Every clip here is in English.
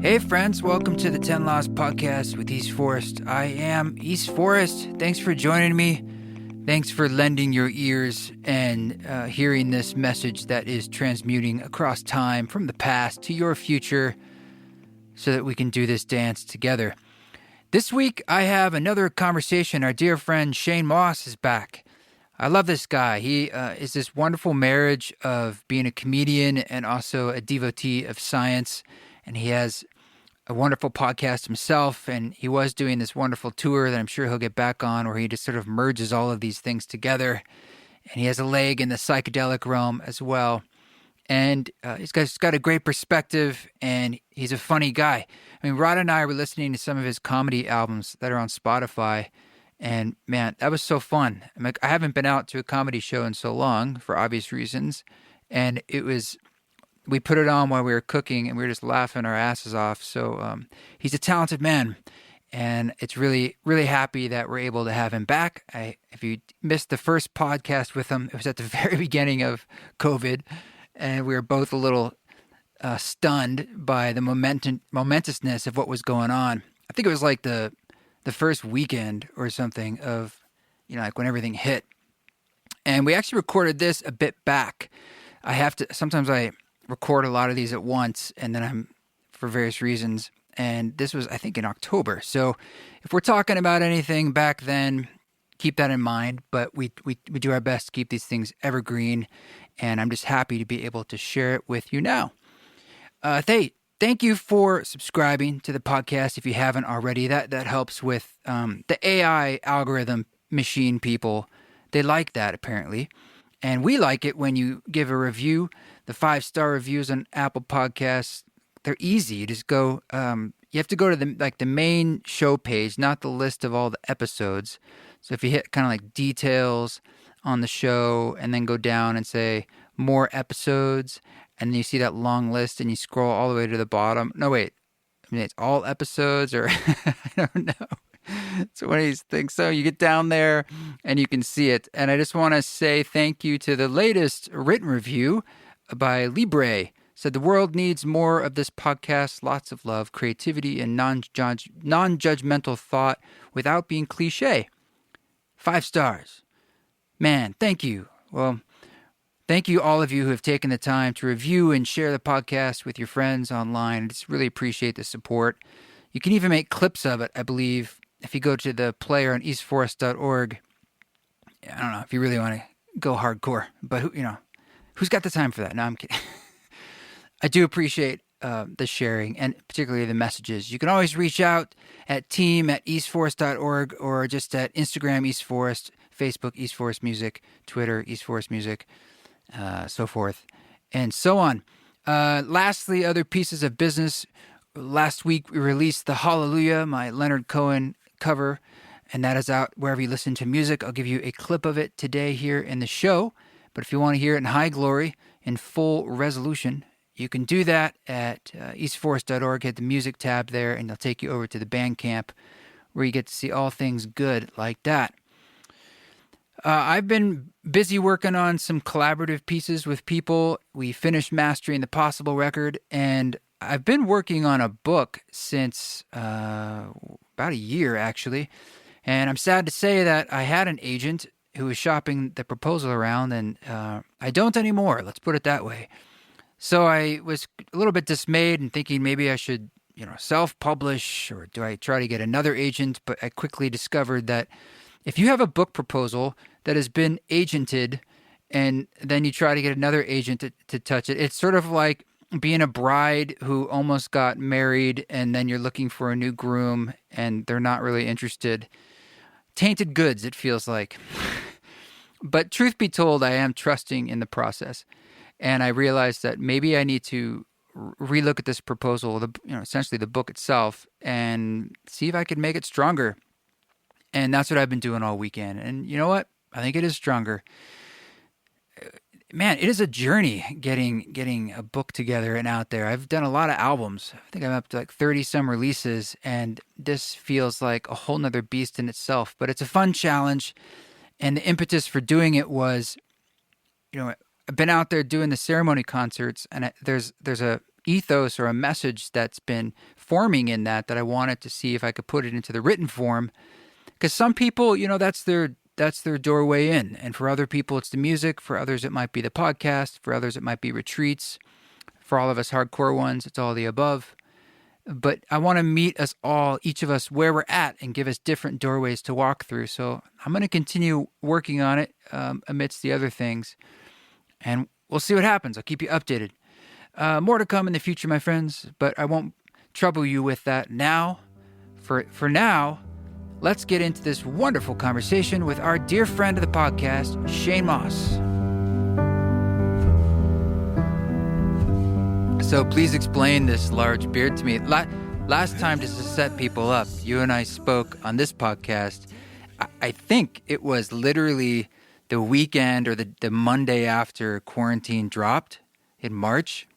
Hey friends, welcome to the 10 Laws Podcast with East Forest. I am East Forest. Thanks for joining me. Thanks for lending your ears and hearing this message that is transmuting across time from the past to your future so that we can do this dance together. This week, I have another conversation. Our dear friend Shane Mauss is back. I love this guy. He is this wonderful marriage of being a comedian and also a devotee of science. And he has a wonderful podcast himself, and he was doing this wonderful tour that I'm sure he'll get back on where he just sort of merges all of these things together. And he has a leg in the psychedelic realm as well. And he's got a great perspective, and he's a funny guy. I mean, Rod and I were listening to some of his comedy albums that are on Spotify, and man, that was so fun. I haven't been out to a comedy show in so long for obvious reasons, and we put it on while we were cooking, and we were just laughing our asses off. So he's a talented man, and it's really, really happy that we're able to have him back. If you missed the first podcast with him, it was at the very beginning of COVID, and we were both a little stunned by the momentousness of what was going on. I think it was like the first weekend or something of, like when everything hit. And we actually recorded this a bit back. Sometimes I record a lot of these at once, and then I'm for various reasons. And this was, I think, in October. So if we're talking about anything back then, keep that in mind. But we do our best to keep these things evergreen, and I'm just happy to be able to share it with you now. Thank you for subscribing to the podcast if you haven't already. That helps with the AI algorithm machine people. They like that apparently, and we like it when you give a review. The 5-star reviews on Apple Podcasts, they're easy. You just go. You have to go to the main show page, not the list of all the episodes. So if you hit kind of like details on the show, and then go down and say more episodes, and then you see that long list, and you scroll all the way to the bottom. No, wait. I mean, it's all episodes, or I don't know. It's one of these things. So you get down there, and you can see it. And I just want to say thank you to the latest written review by Libre. Said the world needs more of this podcast. Lots of love, creativity, and non-judgmental thought without being cliche. 5 stars. Man, thank you. Well, thank you all of you who have taken the time to review and share the podcast with your friends online. I just really appreciate the support. You can even make clips of it, I believe, if you go to the player on eastforest.org. I don't know if you really want to go hardcore, but who's got the time for that? No, I'm kidding. I do appreciate the sharing and particularly the messages. You can always reach out at team@eastforest.org or just at Instagram East Forest, Facebook East Forest Music, Twitter East Forest Music, so forth and so on. Lastly, other pieces of business. Last week we released the Hallelujah, my Leonard Cohen cover, and that is out wherever you listen to music. I'll give you a clip of it today here in the show. But if you want to hear it in high glory, in full resolution, you can do that at eastforest.org. Hit the music tab there, and they'll take you over to the Bandcamp, where you get to see all things good like that. I've been busy working on some collaborative pieces with people. We finished mastering the Possible record, and I've been working on a book since about a year, actually. And I'm sad to say that I had an agent who was shopping the proposal around, and I don't anymore. Let's put it that way. So I was a little bit dismayed and thinking maybe I should, self-publish, or do I try to get another agent? But I quickly discovered that if you have a book proposal that has been agented and then you try to get another agent to touch it, it's sort of like being a bride who almost got married and then you're looking for a new groom and they're not really interested. Tainted goods, it feels like. But truth be told, I am trusting in the process. And I realized that maybe I need to relook at this proposal, essentially the book itself, and see if I could make it stronger. And that's what I've been doing all weekend. And you know what? I think it is stronger. Man, it is a journey getting a book together and out there. I've done a lot of albums. I think I'm up to like 30 some releases, and this feels like a whole nother beast in itself. But it's a fun challenge, and the impetus for doing it was, I've been out there doing the ceremony concerts, and there's a ethos or a message that's been forming in that I wanted to see if I could put it into the written form. Because some people, that's their doorway in. And for other people, it's the music. For others, it might be the podcast. For others, it might be retreats. For all of us hardcore ones, it's all the above. But I want to meet us all, each of us, where we're at and give us different doorways to walk through. So I'm going to continue working on it amidst the other things. And we'll see what happens. I'll keep you updated. More to come in the future, my friends, but I won't trouble you with that now. For now, let's get into this wonderful conversation with our dear friend of the podcast, Shane Mauss. So please explain this large beard to me. Last time, just to set people up, you and I spoke on this podcast. I think it was literally the weekend or the Monday after quarantine dropped in March.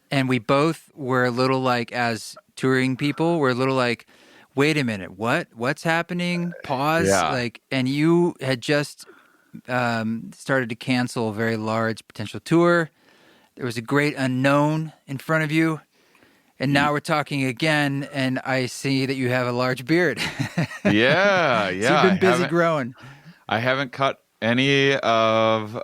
And we both were a little like, as touring people, we're a little like, wait a minute, what's happening? Pause. Yeah. And you had just started to cancel a very large potential tour. There was a great unknown in front of you. And now we're talking again, and I see that you have a large beard. Yeah. So you've been busy growing. I haven't cut any of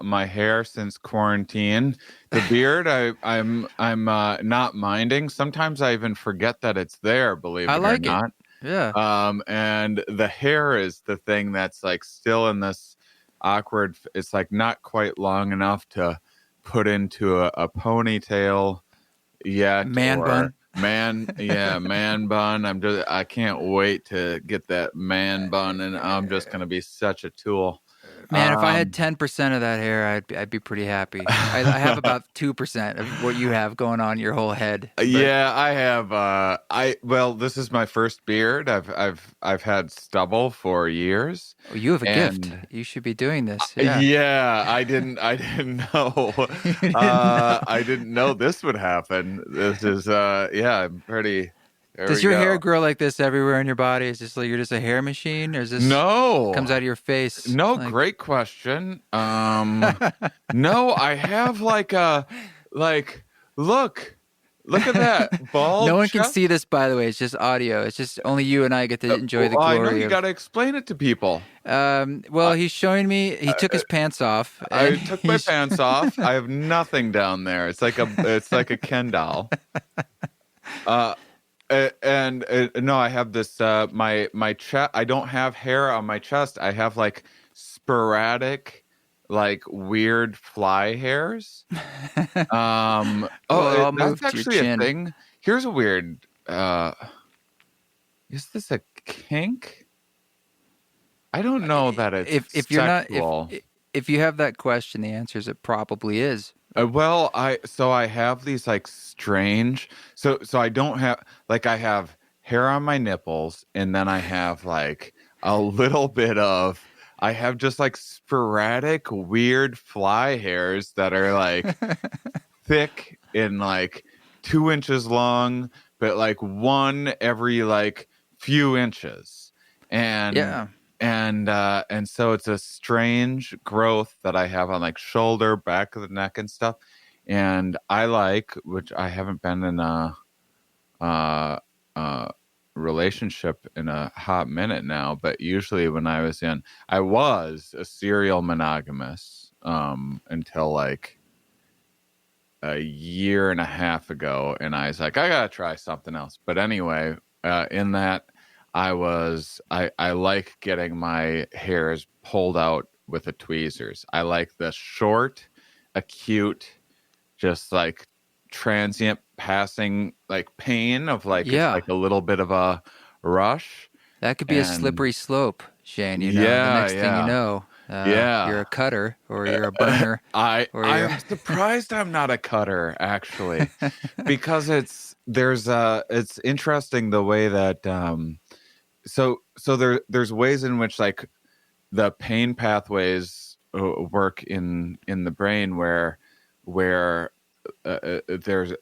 my hair since quarantine. The beard, I'm not minding. Sometimes I even forget that it's there, believe it or not. Yeah. And the hair is the thing that's like still in this awkward. It's like not quite long enough to put into a ponytail yet. Man bun. Man bun. I can't wait to get that man bun, and I'm just gonna be such a tool. Man, if I had 10% of that hair, I'd be pretty happy. I have about 2% of what you have going on your whole head. But... Yeah, I have. Well, this is my first beard. I've had stubble for years. Oh, you have a gift. You should be doing this. Yeah. Yeah, I didn't know. I didn't know this would happen. This is I'm pretty. Does your hair grow like this everywhere in your body? Is this like you're just a hair machine, or is this comes out of your face? No, great question. No, I have look at that bald. No one chest. can see this, by the way. It's just audio. It's just only you and I get to enjoy the glory. I know you got to explain it to people. Well, he's showing me. He took his pants off. I took my pants off. I have nothing down there. It's like a Ken doll. No, I have this. My chest. I don't have hair on my chest. I have like sporadic, like weird fly hairs. That's actually a thing. Here's a weird. Is this a kink? I don't know that it's if you're not if you have that question, the answer is it probably is. Well, I have these like strange. So I don't have I have hair on my nipples, and then I have like a little bit of. I have just like sporadic weird fly hairs that are like thick and like 2 inches long, but like one every like few inches, and so it's a strange growth that I have on like shoulder, back of the neck and stuff. And I like, which I haven't been in a relationship in a hot minute now, but usually when I was a serial monogamous until like a year and a half ago. And I was like, I gotta try something else. But anyway, in that, I like getting my hairs pulled out with the tweezers. I like the short, acute, just like transient passing like pain of like it's like a little bit of a rush. That could be a slippery slope, Shane. The next thing you know, you're a cutter or you're a burner. I'm surprised I'm not a cutter actually, because it's interesting the way that so there's ways in which like the pain pathways work in the brain where there's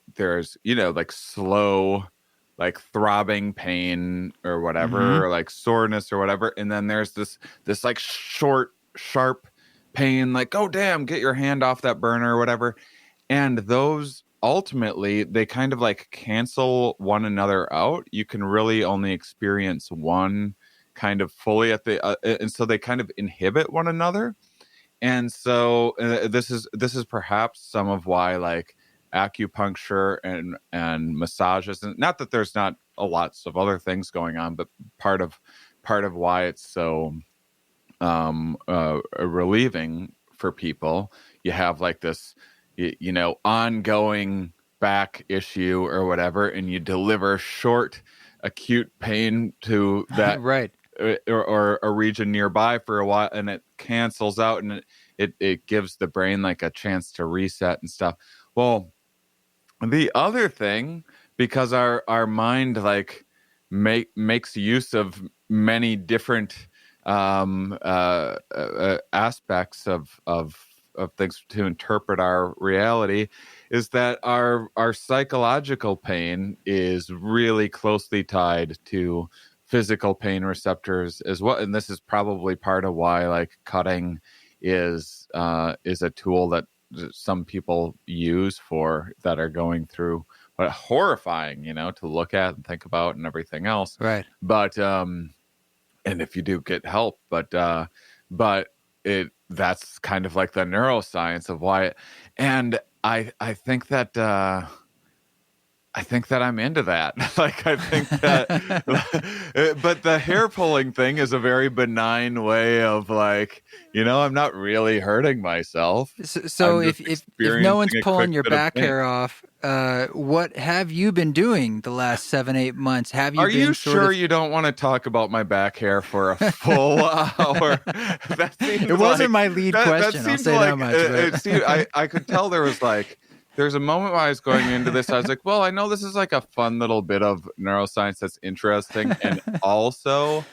like slow like throbbing pain or whatever, or like soreness or whatever, and then there's this like short sharp pain like, oh damn, get your hand off that burner or whatever. And those ultimately they kind of like cancel one another out. You can really only experience one kind of fully at the and so they kind of inhibit one another. And so this is perhaps some of why like acupuncture and massages, and not that there's not lots of other things going on, but part of why it's so relieving for people. You have like this ongoing back issue or whatever, and you deliver short acute pain to that right. or a region nearby for a while, and it cancels out, and it gives the brain like a chance to reset and stuff. Well, the other thing, because our mind like makes use of many different aspects of things to interpret our reality, is that our psychological pain is really closely tied to physical pain receptors as well. And this is probably part of why like cutting is a tool that some people use for that are going through, but horrifying, to look at and think about and everything else. Right. But and if you do get help, but that's kind of like the neuroscience of why and I think that I'm into that. Like, I think that, but the hair pulling thing is a very benign way of like, I'm not really hurting myself. So if no one's pulling your back hair off, what have you been doing the last 7-8 months? Are you sure you don't want to talk about my back hair for a full hour? It wasn't my lead question. I'll say that much. I could tell there was like, there's a moment when I was going into this, I was like, well, I know this is like a fun little bit of neuroscience that's interesting. And also,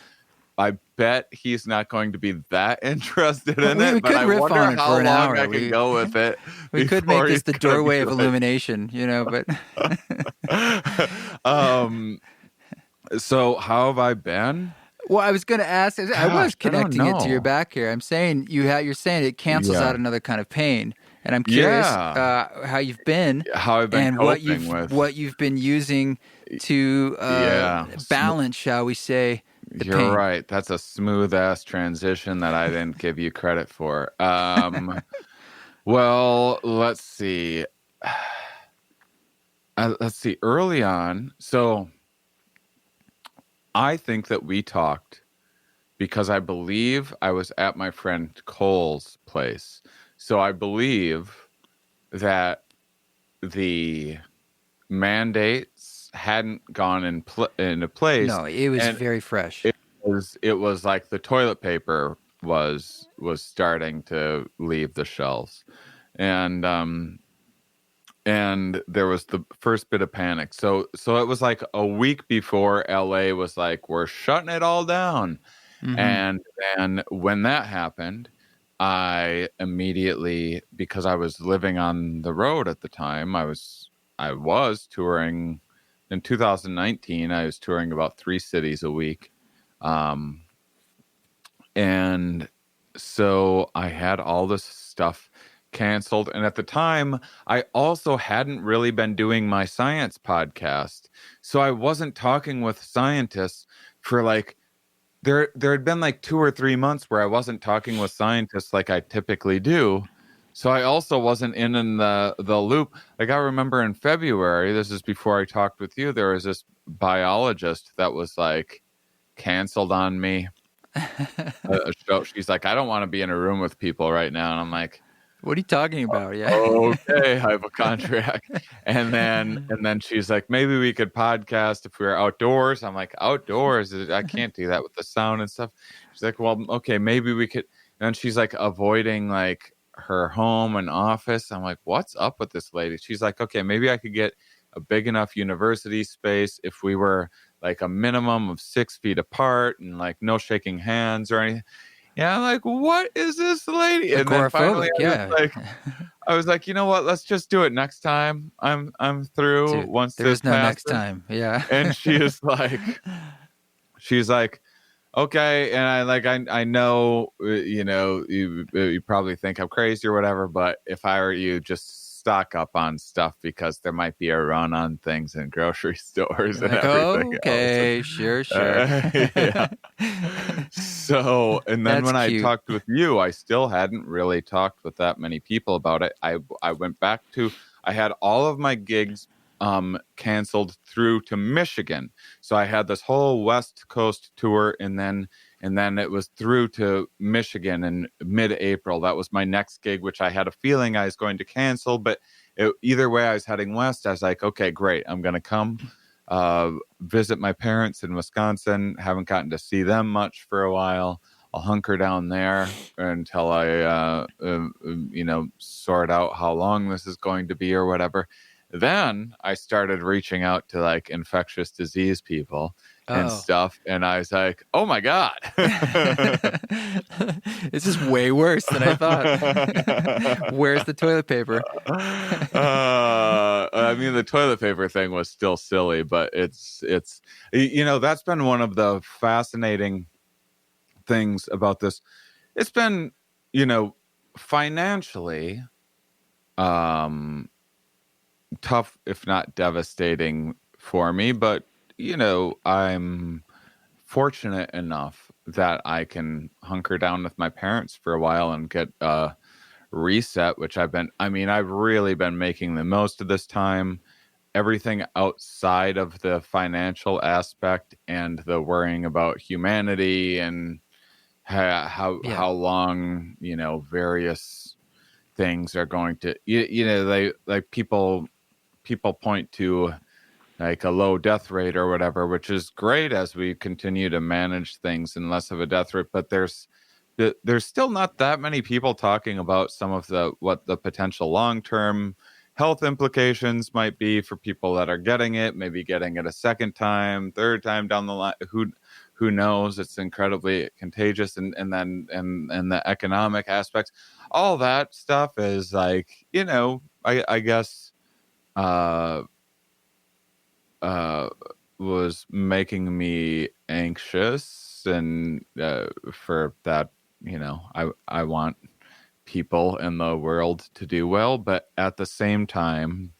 I bet he's not going to be that interested in it. But I wonder how long I can go with it. We could make this the doorway of illumination, but. So how have I been? Well, I was going to ask, I was connecting it to your back hair. I'm saying you're saying it cancels out another kind of pain. And I'm curious how you've been, how I've been, and what you've been using to balance, shall we say? You're pain. Right. That's a smooth ass transition that I didn't give you credit for. Well, let's see. Early on, so I think that we talked because I believe I was at my friend Cole's place. So I believe that the mandates hadn't gone into place. No, it was very fresh. It was like the toilet paper was starting to leave the shelves, and there was the first bit of panic. So it was like a week before LA was like, we're shutting it all down, and then when that happened, I immediately, because I was living on the road at the time, I was touring in 2019. I was touring about 3 cities a week. And so I had all this stuff canceled. And at the time, I also hadn't really been doing my science podcast. So I wasn't talking with scientists for like, there had been like 2 or 3 months where I wasn't talking with scientists like I typically do. So I also wasn't in the loop. Like I remember in February, this is before I talked with you, there was this biologist that was like canceled on me. She's like, I don't want to be in a room with people right now. And I'm like, what are you talking about? Yeah. Okay, I have a contract. And then she's like, maybe we could podcast if we were outdoors. I'm like, outdoors? I can't do that with the sound and stuff. She's like, well, okay, maybe we could. And then she's like avoiding like her home and office. I'm like, what's up with this lady? She's like, okay, maybe I could get a big enough university space if we were like a minimum of 6 feet apart and like no shaking hands or anything. Yeah, I'm like, what is this lady? And then finally, I was like, you know what? Let's just do it next time. I'm through. Dude, once there's no passes. next time. Yeah. And she's like, okay. And I know, you probably think I'm crazy or whatever. But if I were you, just stock up on stuff because there might be a run on things in grocery stores and Like, everything okay, else. sure. Yeah. So, and then That's when I cute. talked with you, I still hadn't really talked with that many people about it. I went back to, I had all of my gigs canceled through to Michigan. So I had this whole West Coast tour, and then it was through to Michigan in mid-April. That was my next gig, which I had a feeling I was going to cancel, but either way, I was heading west. I was like, okay, great, I'm going to come visit my parents in Wisconsin. Haven't gotten to see them much for a while. I'll hunker down there until I, sort out how long this is going to be or whatever. Then I started reaching out to like infectious disease people and stuff. And I was like, oh my God. This is way worse than I thought. Where's the toilet paper? I mean, the toilet paper thing was still silly, but it's, that's been one of the fascinating things about this. It's been, financially, tough, if not devastating for me, but I'm fortunate enough that I can hunker down with my parents for a while and get a reset, which I've really been making the most of this time. Everything outside of the financial aspect and the worrying about humanity and how long various things are going to they like people point to like a low death rate or whatever, which is great as we continue to manage things and less of a death rate. But there's still not that many people talking about some of what the potential long-term health implications might be for people that are getting it, maybe getting it a second time, third time down the line. Who knows? It's incredibly contagious, and then the economic aspects, all that stuff is like, I guess was making me anxious, and for that, I want people in the world to do well, but at the same time,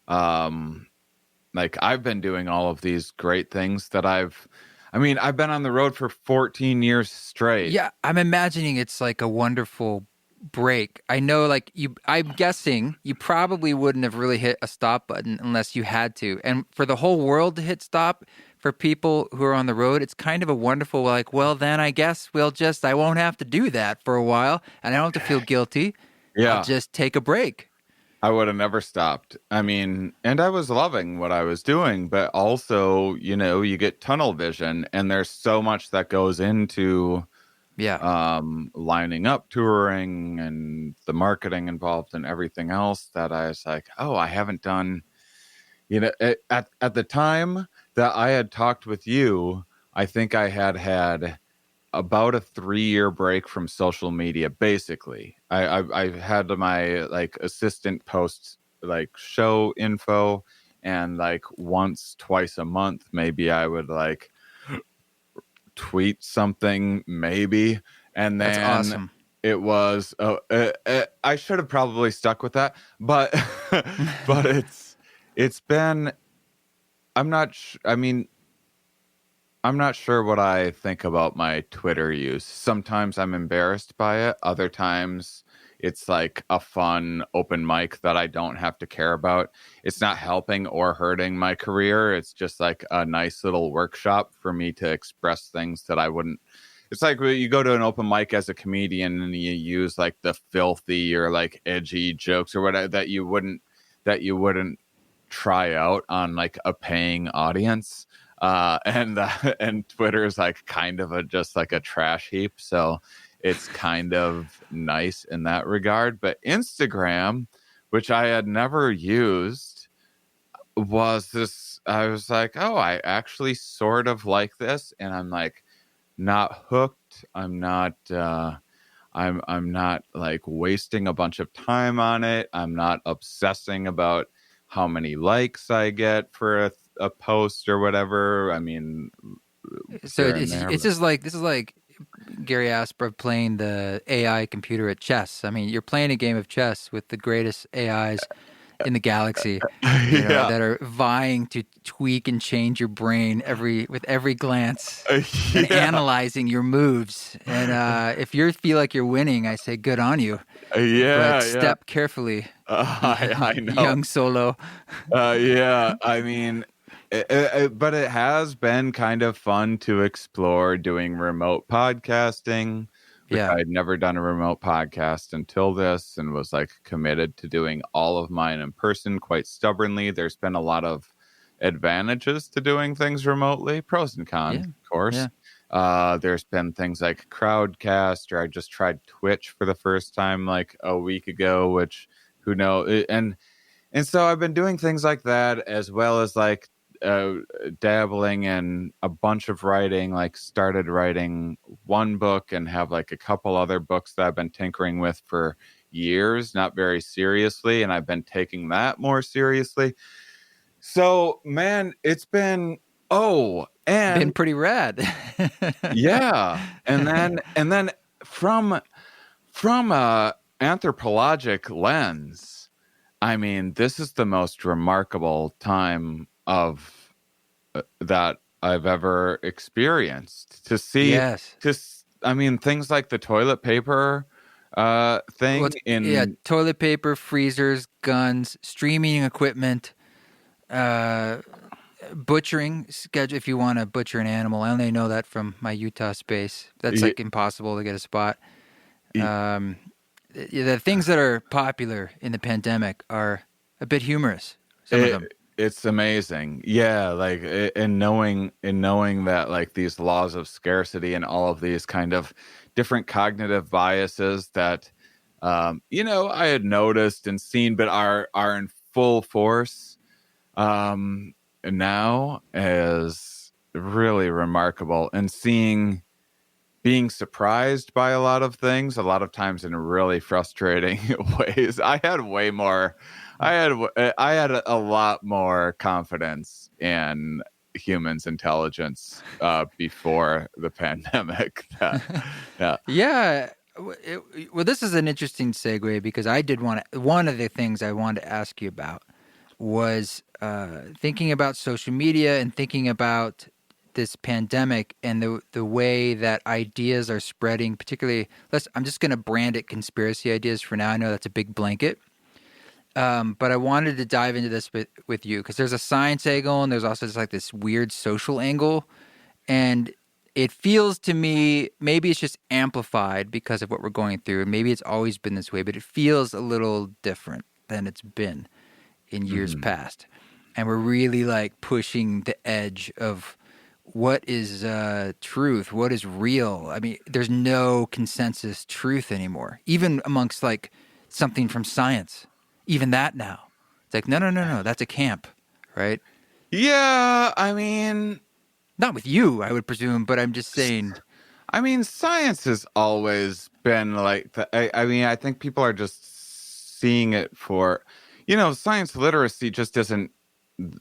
like I've been doing all of these great things that I've been on the road for 14 years straight. Yeah, I'm imagining it's like a wonderful break. I know, like I'm guessing you probably wouldn't have really hit a stop button unless you had to. And for the whole world to hit stop, for people who are on the road, it's kind of a wonderful, like, well, then I guess I won't have to do that for a while, and I don't have to feel guilty. Yeah. I'll just take a break. I would have never stopped. And I was loving what I was doing, but also, you get tunnel vision, and there's so much that goes into lining up touring and the marketing involved and everything else that I was like, oh, I haven't done, at the time that I had talked with you, I think I had about a 3-year break from social media. Basically, I had my like assistant post like show info, and like twice a month, maybe I would like tweet something, maybe. And then that's awesome. It was I should have probably stuck with that, but but it's been, I'm not sure what I think about my Twitter use. Sometimes I'm embarrassed by it. Other times it's like a fun open mic that I don't have to care about. It's not helping or hurting my career. It's just like a nice little workshop for me to express things that I wouldn't. It's like when you go to an open mic as a comedian and you use like the filthy or like edgy jokes or whatever that you wouldn't try out on like a paying audience. And Twitter is like kind of just like a trash heap. So it's kind of nice in that regard. But Instagram, which I had never used, was this, I was like, oh, I actually sort of like this. And I'm like not hooked. I'm not like wasting a bunch of time on it. I'm not obsessing about how many likes I get for a post or whatever. I mean, so this is like Gary Asper playing the AI computer at chess. I mean, you're playing a game of chess with the greatest AIs in the galaxy, Yeah. that are vying to tweak and change your brain with every glance and Yeah. analyzing your moves. And if you feel like you're winning, I say good on you. Yeah. But step carefully, I know. young Solo. Yeah. I mean, but it has been kind of fun to explore doing remote podcasting. Which Yeah. I'd never done a remote podcast until this, and was like committed to doing all of mine in person quite stubbornly. There's been a lot of advantages to doing things remotely, pros and cons, of course. Yeah. There's been things like Crowdcast, or I just tried Twitch for the first time like a week ago, which who knows? And so I've been doing things like that, as well as like dabbling in a bunch of writing, like started writing one book and have like a couple other books that I've been tinkering with for years, not very seriously. And I've been taking that more seriously. So, man, it's been, Been pretty rad. yeah. And then from a anthropologic lens, I mean, this is the most remarkable time of that I've ever experienced. To see, Yes. I mean, things like the toilet paper thing toilet paper, freezers, guns, streaming equipment, butchering schedule. If you want to butcher an animal, I only know that from my Utah space. That's like impossible to get a spot. The things that are popular in the pandemic are a bit humorous. Some of them. It's amazing. Yeah, like in knowing that like these laws of scarcity and all of these kind of different cognitive biases that I had noticed and seen, but are in full force now, is really remarkable. And being surprised by a lot of things, a lot of times in really frustrating ways. I had a lot more confidence in humans' intelligence before the pandemic. Yeah. Well, this is an interesting segue, because I did one of the things I wanted to ask you about was thinking about social media and thinking about this pandemic and the way that ideas are spreading, particularly, I'm just going to brand it conspiracy ideas for now. I know that's a big blanket. But I wanted to dive into this with you, because there's a science angle and there's also just like this weird social angle. And it feels to me, maybe it's just amplified because of what we're going through. And maybe it's always been this way, but it feels a little different than it's been in years past. And we're really like pushing the edge of what is truth, what is real. I mean, there's no consensus truth anymore, even amongst like something from science. Even that now. It's like, no, that's a camp, right? Yeah, I mean... Not with you, I would presume, but I'm just saying... I mean, science has always been like... I think people are just seeing it for... science literacy just isn't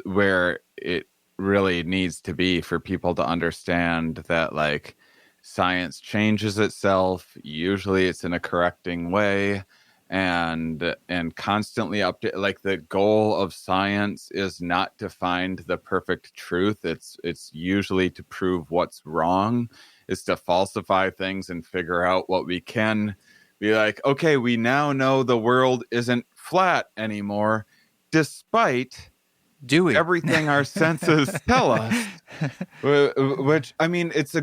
where it really needs to be for people to understand that, like, science changes itself. Usually it's in a correcting way. And constantly update. Like, the goal of science is not to find the perfect truth. It's usually to prove what's wrong. It's to falsify things and figure out what we can be like, okay, we now know the world isn't flat anymore, despite everything our senses tell us. Which, I mean, it's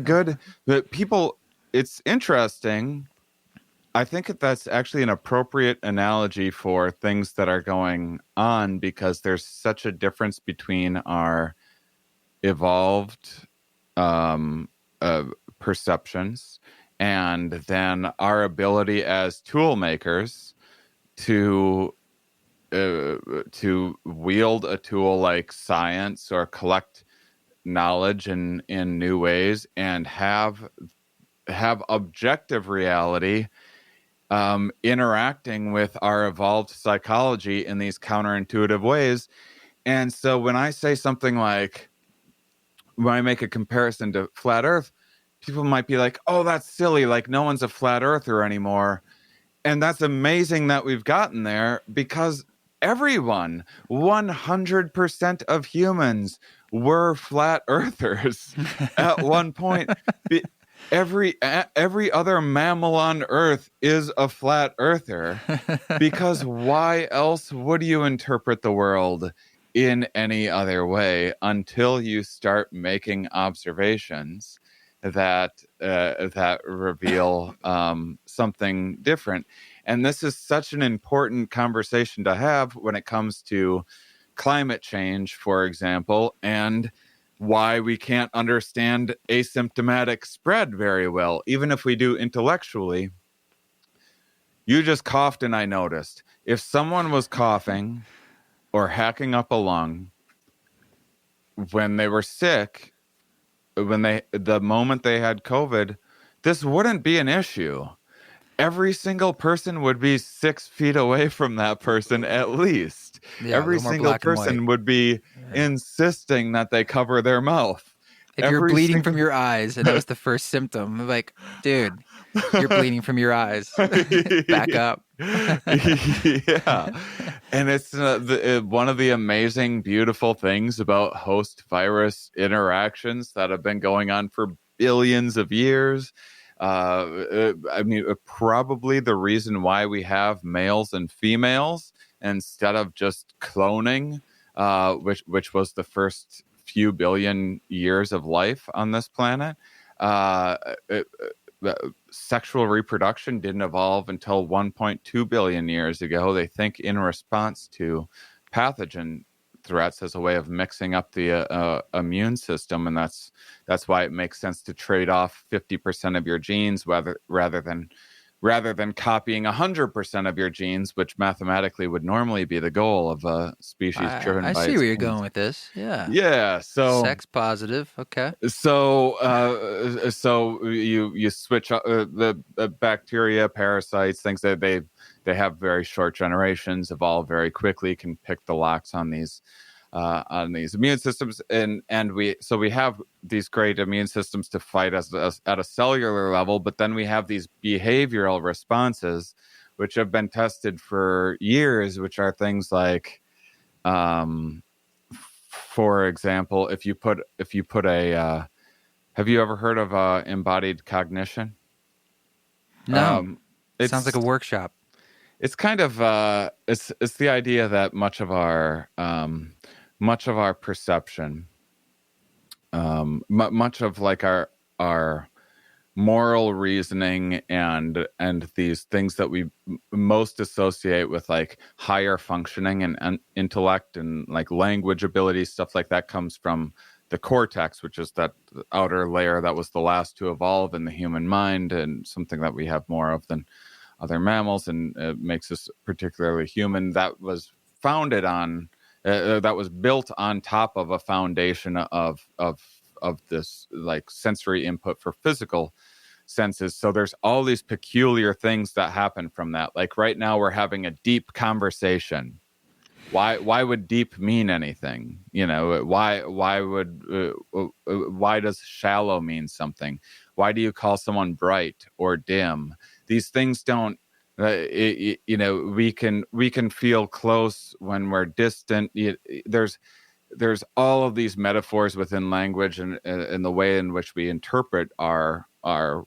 interesting. I think that's actually an appropriate analogy for things that are going on, because there's such a difference between our evolved perceptions and then our ability as tool makers to wield a tool like science or collect knowledge in new ways and have objective reality interacting with our evolved psychology in these counterintuitive ways. And so when I say something like, when I make a comparison to flat Earth, people might be like, oh, that's silly. Like no one's a flat earther anymore. And that's amazing that we've gotten there because everyone, 100% of humans were flat earthers at one point. Every other mammal on Earth is a flat earther because why else would you interpret the world in any other way until you start making observations that reveal something different? And this is such an important conversation to have when it comes to climate change, for example, and why we can't understand asymptomatic spread very well, even if we do intellectually. You just coughed and I noticed. If someone was coughing or hacking up a lung when they were sick, the moment they had COVID, this wouldn't be an issue. Every single person would be 6 feet away from that person at least. Yeah, every single person would be insisting that they cover their mouth. If you're bleeding from your eyes and that was the first symptom, like, dude, you're bleeding from your eyes. Back up. Yeah. And it's one of the amazing, beautiful things about host virus interactions that have been going on for billions of years. I mean, probably the reason why we have males and females instead of just cloning, which was the first few billion years of life on this planet. Sexual reproduction didn't evolve until 1.2 billion years ago. They think in response to pathogen threats as a way of mixing up the immune system, and that's why it makes sense to trade off 50% of your genes rather than copying 100% of your genes, which mathematically would normally be the goal of a species driven by. I see where you're going with this. Yeah. Yeah. So sex positive. Okay. So you switch the bacteria, parasites, things that they have very short generations, evolve very quickly, can pick the locks on these immune systems, and we have these great immune systems to fight us at a cellular level, but then we have these behavioral responses, which have been tested for years, which are things like, for example, if you put a have you ever heard of embodied cognition? No. It sounds like a workshop. It's kind of it's the idea that much of our perception, much of like our moral reasoning and these things that we most associate with like higher functioning and intellect and like language ability, stuff like that, comes from the cortex, which is that outer layer that was the last to evolve in the human mind, and something that we have more of than other mammals, and makes us particularly human. That was founded on that was built on top of a foundation of this like sensory input for physical senses. So there's all these peculiar things that happen from that. Like right now we're having a deep conversation. Why would deep mean anything? You know, why does shallow mean something? Why do you call someone bright or dim? These things don't, you know, we can feel close when we're distant. There's all of these metaphors within language, and the way in which we interpret our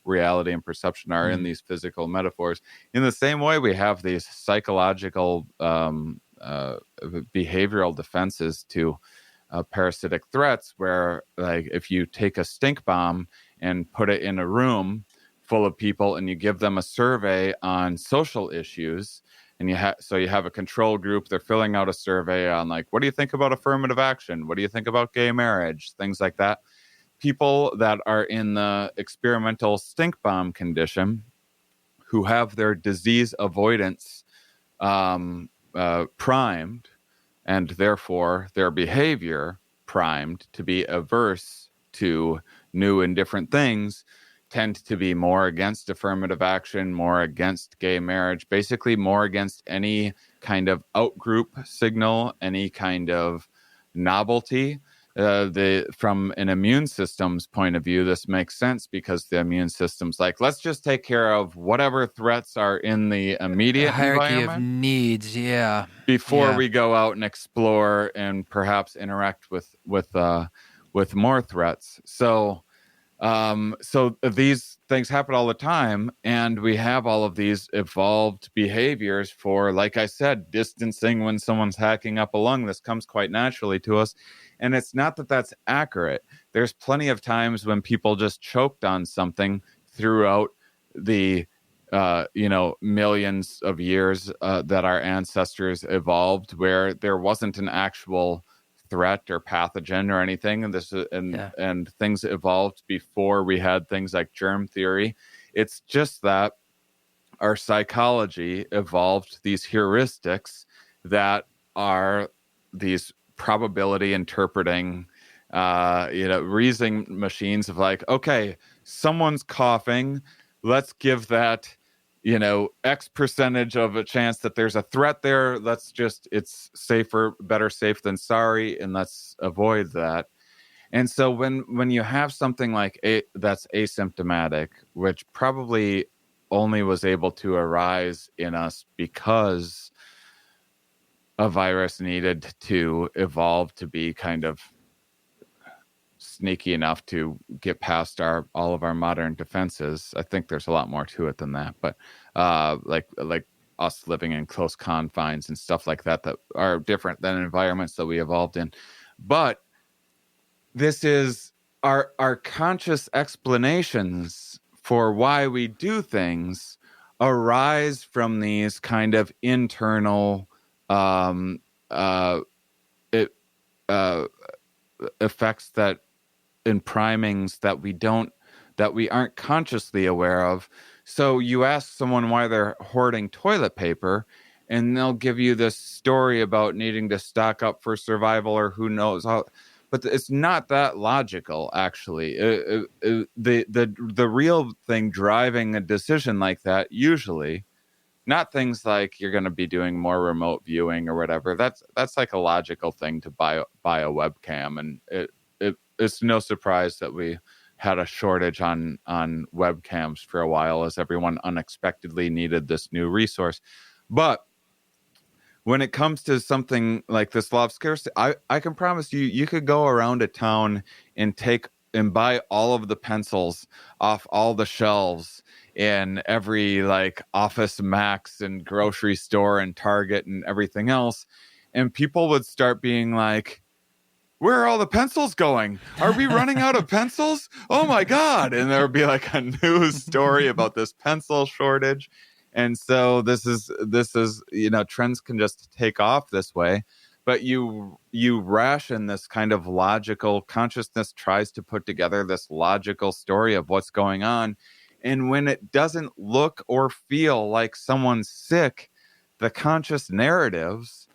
reality and perception are in these physical metaphors. In the same way, we have these psychological behavioral defenses to parasitic threats, where like if you take a stink bomb and put it in a room full of people and you give them a survey on social issues, and you have a control group, they're filling out a survey on like, what do you think about affirmative action? What do you think about gay marriage? Things like that. People that are in the experimental stink bomb condition, who have their disease avoidance primed, and therefore their behavior primed to be averse to new and different things, tend to be more against affirmative action, more against gay marriage, basically more against any kind of outgroup signal, any kind of novelty. from an immune system's point of view, this makes sense because the immune system's like, let's just take care of whatever threats are in the immediate hierarchy environment of needs. Yeah. before Yeah. we go out and explore and perhaps interact with more threats. So these things happen all the time, and we have all of these evolved behaviors for, like I said, distancing when someone's hacking up a lung. This comes quite naturally to us. And it's not that that's accurate. There's plenty of times when people just choked on something throughout the millions of years that our ancestors evolved, where there wasn't an actual threat or pathogen or anything, and things evolved before we had things like germ theory. It's just that our psychology evolved these heuristics that are these probability interpreting reasoning machines of like, okay, someone's coughing, let's give that X percentage of a chance that there's a threat there. It's better safe than sorry, and let's avoid that. And so when you have something like that's asymptomatic, which probably only was able to arise in us because a virus needed to evolve to be kind of sneaky enough to get past all of our modern defenses. I think there's a lot more to it than that, but like us living in close confines and stuff like that are different than environments that we evolved in. But this is our conscious explanations for why we do things arise from these kind of internal effects that in primings that we aren't consciously aware of. So you ask someone why they're hoarding toilet paper, and they'll give you this story about needing to stock up for survival or who knows how. But it's not that logical, actually. The real thing driving a decision like that, usually, not things like you're going to be doing more remote viewing or whatever. That's like a logical thing to buy a webcam, and it's no surprise that we had a shortage on webcams for a while as everyone unexpectedly needed this new resource. But when it comes to something like this law of scarcity, I can promise you could go around a town and buy all of the pencils off all the shelves in every like Office Max and grocery store and Target and everything else. And people would start being like, where are all the pencils going? Are we running out of pencils? Oh my God. And there would be like a news story about this pencil shortage. And so this is, trends can just take off this way, but you ration this kind of logical consciousness tries to put together this logical story of what's going on. And when it doesn't look or feel like someone's sick, the conscious narratives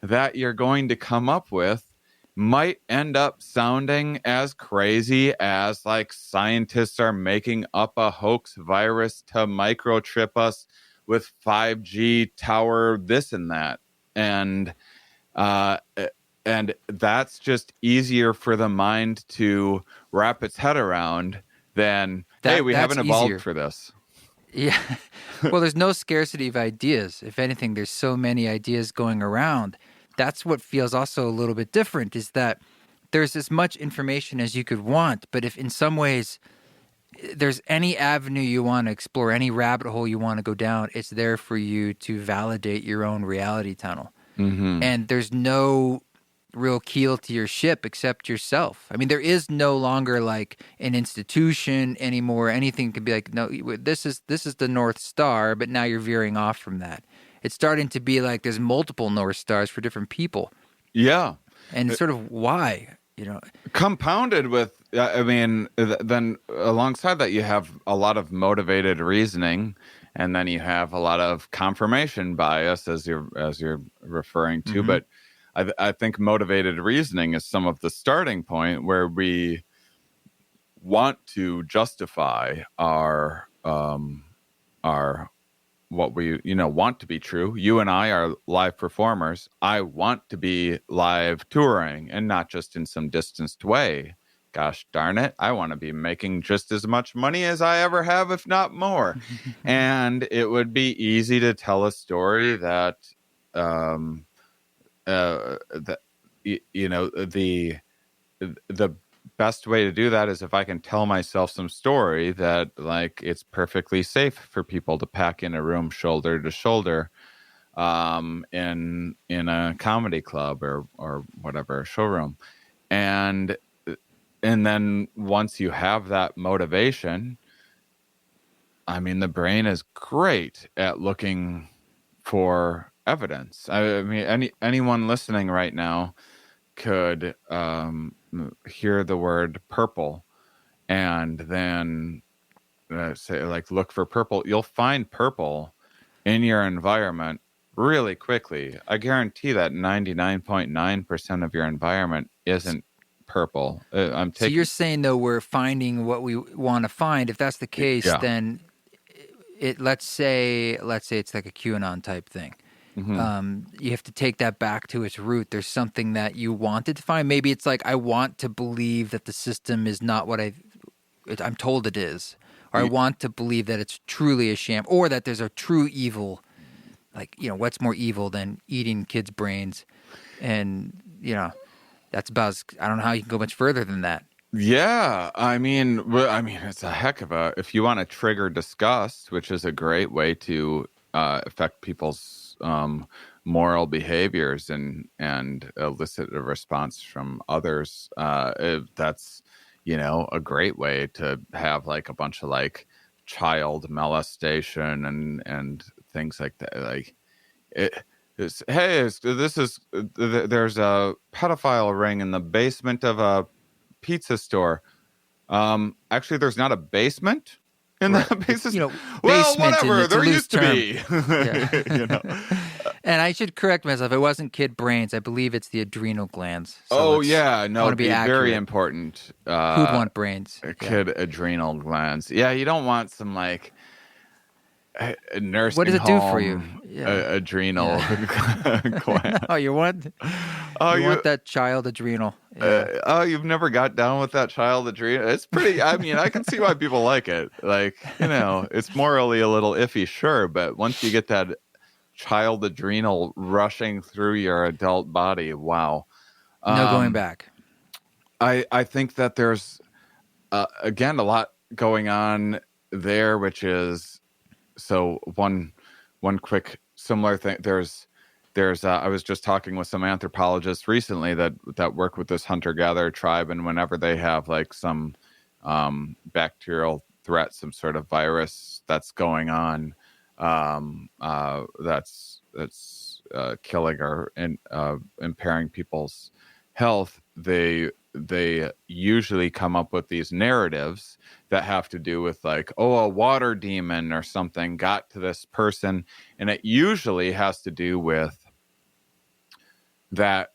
that you're going to come up with might end up sounding as crazy as like scientists are making up a hoax virus to microchip us with 5G tower, this and that. And that's just easier for the mind to wrap its head around than, hey, we haven't evolved for this. Yeah. Well, there's no scarcity of ideas. If anything, there's so many ideas going around. That's what feels also a little bit different, is that there's as much information as you could want, but if in some ways there's any avenue you want to explore, any rabbit hole you want to go down, it's there for you to validate your own reality tunnel. Mm-hmm. And there's no real keel to your ship except yourself. I mean, there is no longer like an institution anymore. Anything could be like, no, this is the North Star, but now you're veering off from that. It's starting to be like there's multiple North Stars for different people. Yeah. And sort of why, Compounded with, then alongside that, you have a lot of motivated reasoning, and then you have a lot of confirmation bias, as you're referring to. Mm-hmm. But I think motivated reasoning is some of the starting point where we want to justify our what we, want to be true. You and I are live performers. I want to be live touring and not just in some distanced way. Gosh darn it. I want to be making just as much money as I ever have, if not more. And it would be easy to tell a story that, that the best way to do that is if I can tell myself some story that, like, it's perfectly safe for people to pack in a room shoulder to shoulder, in a comedy club or whatever showroom, and then once you have that motivation, I mean, the brain is great at looking for evidence. I mean, anyone listening right now could hear the word purple and then say, like, look for purple. You'll find purple in your environment really quickly. I guarantee that 99.9% of your environment isn't purple. So you're saying, though, we're finding what we want to find. If that's the case, then let's say it's like a QAnon type thing. You have to take that back to its root. There's something that you wanted to find. Maybe it's like, I want to believe that the system is not what I'm told it is, or I want to believe that it's truly a sham, or that there's a true evil. Like, what's more evil than eating kids' brains? And that's about. I don't know how you can go much further than that. Yeah, I mean, it's a heck of a. If you want to trigger disgust, which is a great way to affect people's moral behaviors and elicit a response from others, that's a great way to have, like, a bunch of, like, child molestation and things like that. Like, there's a pedophile ring in the basement of a pizza store. Actually, there's not a basement in that basement. Well, whatever. There used to be. And I should correct myself. It wasn't kid brains. I believe it's the adrenal glands. So it'd be very important. Who'd want brains? Kid adrenal glands. Yeah, you don't want some, like, nursing. What does it do for you? Adrenal gland. Oh, you want that child adrenal. You've never got down with that child adrenal? It's pretty. I mean, I can see why people like it. Like, it's morally a little iffy, sure, but once you get that child adrenal rushing through your adult body, wow. No going back. I think that there's again a lot going on there, which is. So one quick similar thing. There's I was just talking with some anthropologists recently that work with this hunter-gatherer tribe, and whenever they have, like, some bacterial threat, some sort of virus that's going on, that's killing or impairing people's health, they usually come up with these narratives that have to do with, like, a water demon or something got to this person, and it usually has to do with that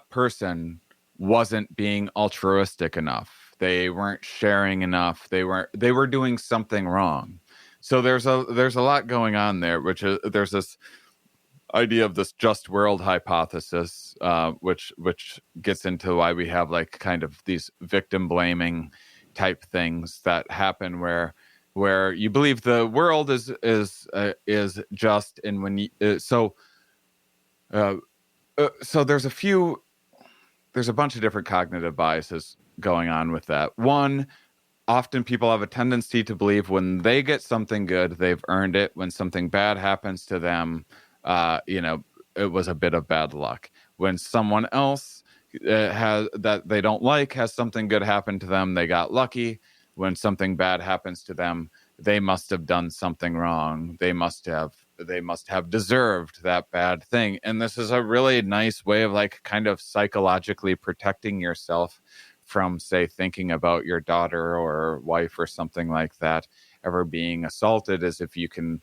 person wasn't being altruistic enough. They weren't sharing enough. They were doing something wrong. So there's a lot going on there, which is, there's this idea of this just world hypothesis, which gets into why we have, like, kind of these victim blaming type things that happen where you believe the world is just, and when you so there's a bunch of different cognitive biases going on with that. One, often people have a tendency to believe when they get something good, they've earned it. When something bad happens to them, it was a bit of bad luck. When someone else has that they don't like has something good happen to them, they got lucky. When something bad happens to them, they must have done something wrong. They must have deserved that bad thing. And this is a really nice way of, like, kind of psychologically protecting yourself from, say, thinking about your daughter or wife or something like that ever being assaulted, as if you can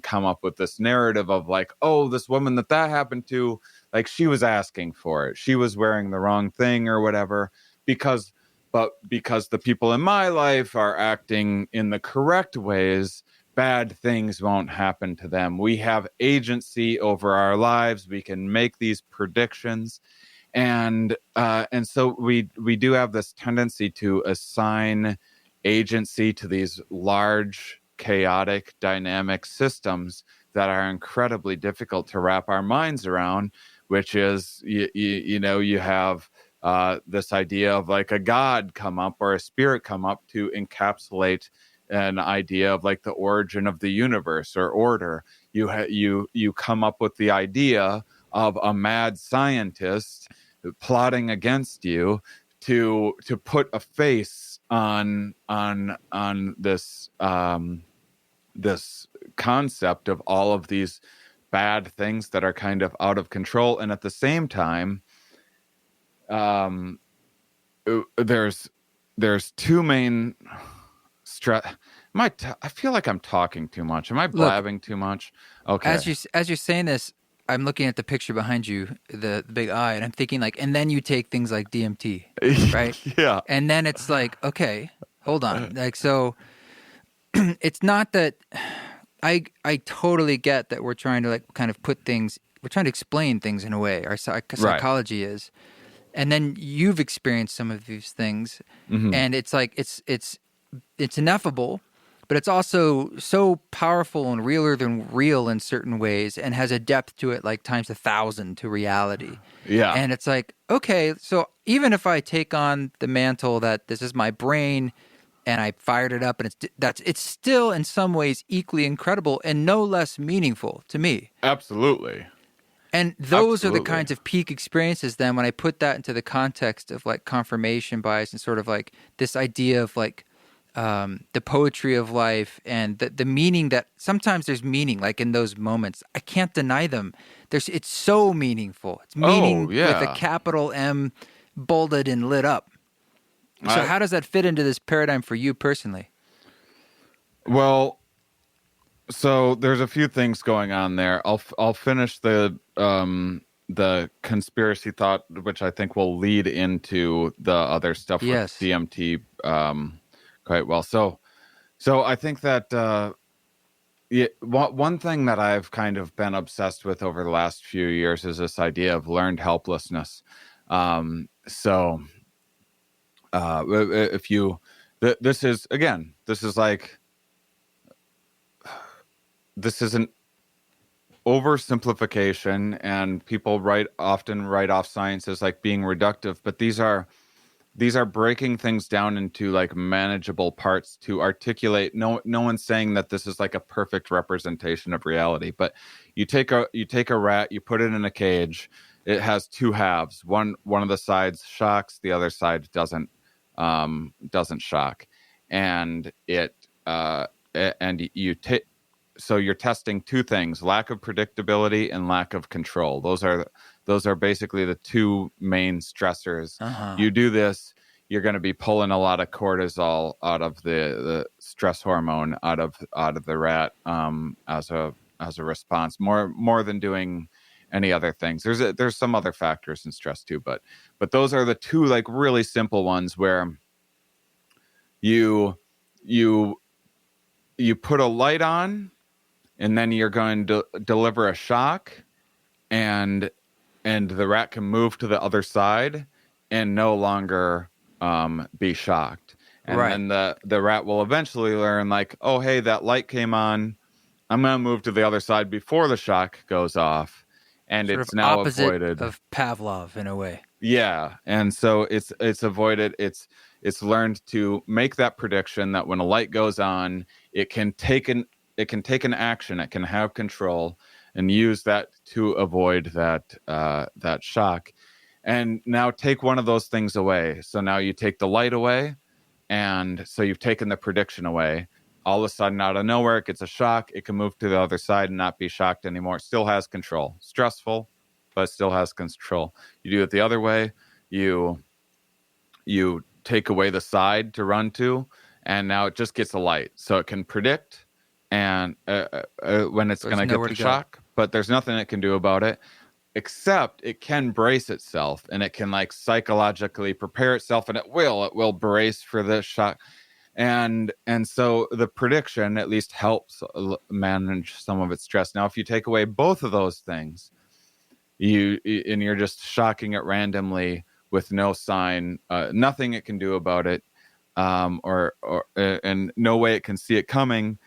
come up with this narrative of, like, oh, this woman that happened to, like, she was asking for it. She was wearing the wrong thing or whatever, because the people in my life are acting in the correct ways, bad things won't happen to them. We have agency over our lives. We can make these predictions. And so we do have this tendency to assign agency to these large, chaotic, dynamic systems that are incredibly difficult to wrap our minds around, which is, you have this idea of like a god come up or a spirit come up to encapsulate an idea of like the origin of the universe or order. You come up with the idea of a mad scientist plotting against you to put a face on this this concept of all of these bad things that are kind of out of control. And at the same time, there's two main I feel like I'm talking too much. Am I blabbing too much? Okay. As you're saying this, I'm looking at the picture behind you, the big eye, and I'm thinking like, and then you take things like DMT, right? Yeah. And then it's like, okay, hold on. Like, so it's not that I totally get that we're trying to like kind of we're trying to explain things in a way. Our psychology is. And then you've experienced some of these things, and it's like, it's ineffable, but it's also so powerful and realer than real in certain ways, and has a depth to it like times 1,000 to reality. Yeah. And it's like, okay, so even if I take on the mantle that this is my brain and I fired it up, and it's still in some ways equally incredible and no less meaningful to me. Absolutely. And those are the kinds of peak experiences then when I put that into the context of like confirmation bias and sort of like this idea of like the poetry of life and the meaning that sometimes there's meaning like in those moments. I can't deny them. It's so meaningful. It's meaning with a capital M, bolded and lit up. So how does that fit into this paradigm for you personally? Well, so there's a few things going on there. I'll finish the conspiracy thought, which I think will lead into the other stuff with DMT quite well. So I think that one thing that I've kind of been obsessed with over the last few years is this idea of learned helplessness. If you, this is an oversimplification, and people often write off science as like being reductive, but these are breaking things down into like manageable parts to articulate. No one's saying that this is like a perfect representation of reality, but you take a rat, you put it in a cage. It has two halves. One of the sides shocks, the other side doesn't shock, and so you're testing two things: lack of predictability and lack of control. Those are basically the two main stressors. You do this, you're going to be pulling a lot of cortisol out of the stress hormone out of the rat as a response, more than doing any other things. There's some other factors in stress too, but those are the two like really simple ones where you put a light on, and then you're going to deliver a shock, and the rat can move to the other side and no longer be shocked. And then the rat will eventually learn, like, oh, hey, that light came on. I'm going to move to the other side before the shock goes off. And sort it's now avoided. Of Pavlov in a way. Yeah. And so it's avoided. It's learned to make that prediction that when a light goes on, it can take an action, it can have control, and use that to avoid that shock. And now take one of those things away. So now you take the light away, and so you've taken the prediction away. All of a sudden, out of nowhere, it gets a shock. It can move to the other side and not be shocked anymore. It still has control. Stressful, but it still has control. You do it the other way. You take away the side to run to, and now it just gets a light. So it can predict and when it's going to get the shock, but there's nothing it can do about it, except it can brace itself, and it can like psychologically prepare itself, and it will brace for the shock. And so the prediction at least helps manage some of its stress. Now, if you take away both of those things, you're just shocking it randomly with no sign, nothing it can do about it, and no way it can see it coming.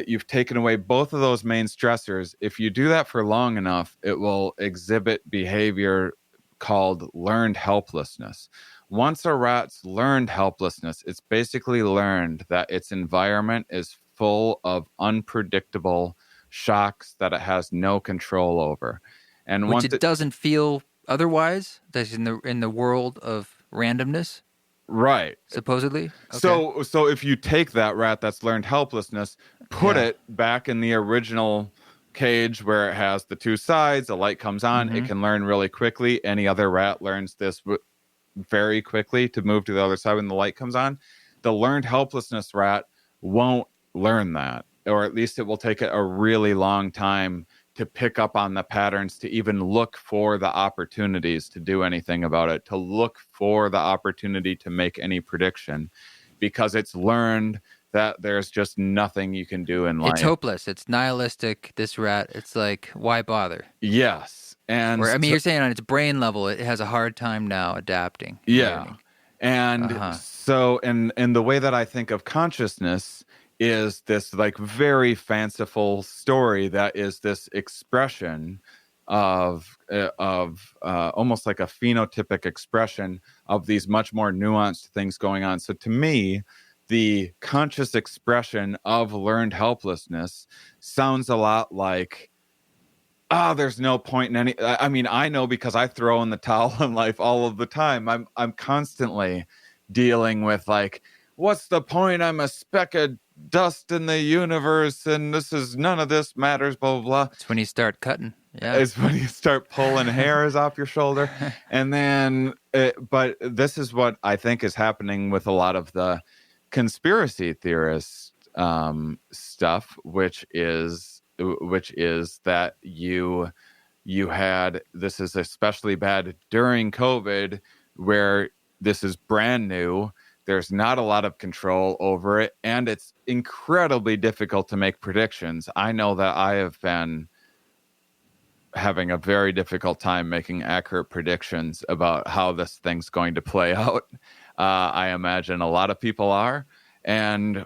You've taken away both of those main stressors. If you do that for long enough, it will exhibit behavior called learned helplessness. Once a rat's learned helplessness, it's basically learned that its environment is full of unpredictable shocks that it has no control over. And Which once it doesn't feel otherwise. That's in the world of randomness. Right. Supposedly. Okay. So if you take that rat that's learned helplessness, put it back in the original cage where it has the two sides, the light comes on, it can learn really quickly. Any other rat learns this very quickly to move to the other side when the light comes on. The learned helplessness rat won't learn that, or at least it will take it a really long time to pick up on the patterns, to even look for the opportunities to do anything about it, to look for the opportunity to make any prediction, because it's learned that there's just nothing you can do in life. It's hopeless. It's nihilistic, this rat. It's like, why bother? Yes. And you're saying on its brain level, it has a hard time now adapting. Yeah. Learning. And so, and the way that I think of consciousness is this like very fanciful story that is this expression of almost like a phenotypic expression of these much more nuanced things going on. So to me, the conscious expression of learned helplessness sounds a lot like, there's no point in any. I mean, I know, because I throw in the towel in life all of the time. I'm constantly dealing with like, what's the point? I'm a speck of dust in the universe, and none of this matters, blah, blah, blah. It's when you start cutting. Yeah. It's when you start pulling hairs off your shoulder. And then, but this is what I think is happening with a lot of the conspiracy theorist stuff, which is that you had, this is especially bad during COVID, where this is brand new. There's not a lot of control over it, and it's incredibly difficult to make predictions. I know that I have been having a very difficult time making accurate predictions about how this thing's going to play out. I imagine a lot of people are. And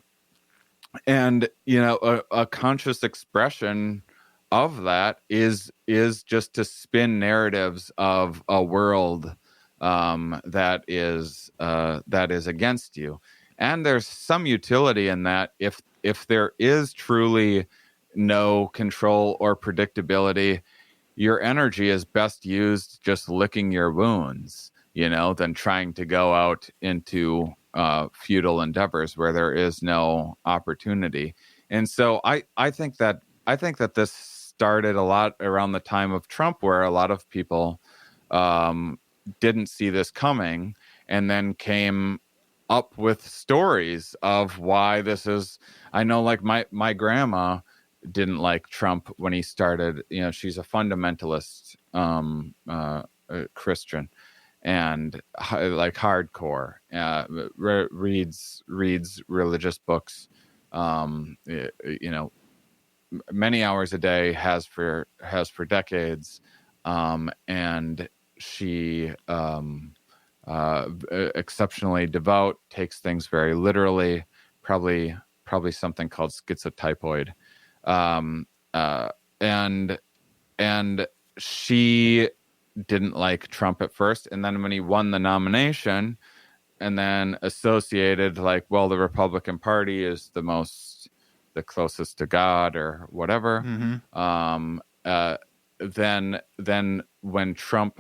you know, a conscious expression of that is just to spin narratives of a world that is against you. And there's some utility in that if there is truly no control or predictability, your energy is best used just licking your wounds, you know, than trying to go out into futile endeavors where there is no opportunity. And so I think that this started a lot around the time of Trump, where a lot of people didn't see this coming, and then came up with stories of why this is. I know, like my grandma didn't like Trump when he started. You know, she's a fundamentalist Christian, and like hardcore, reads religious books, you know, many hours a day, has for decades, and she exceptionally devout, takes things very literally, probably something called schizotypoid, and she didn't like Trump at first, and then when he won the nomination, and then associated like, well, the Republican Party is the closest to God or whatever. Then when Trump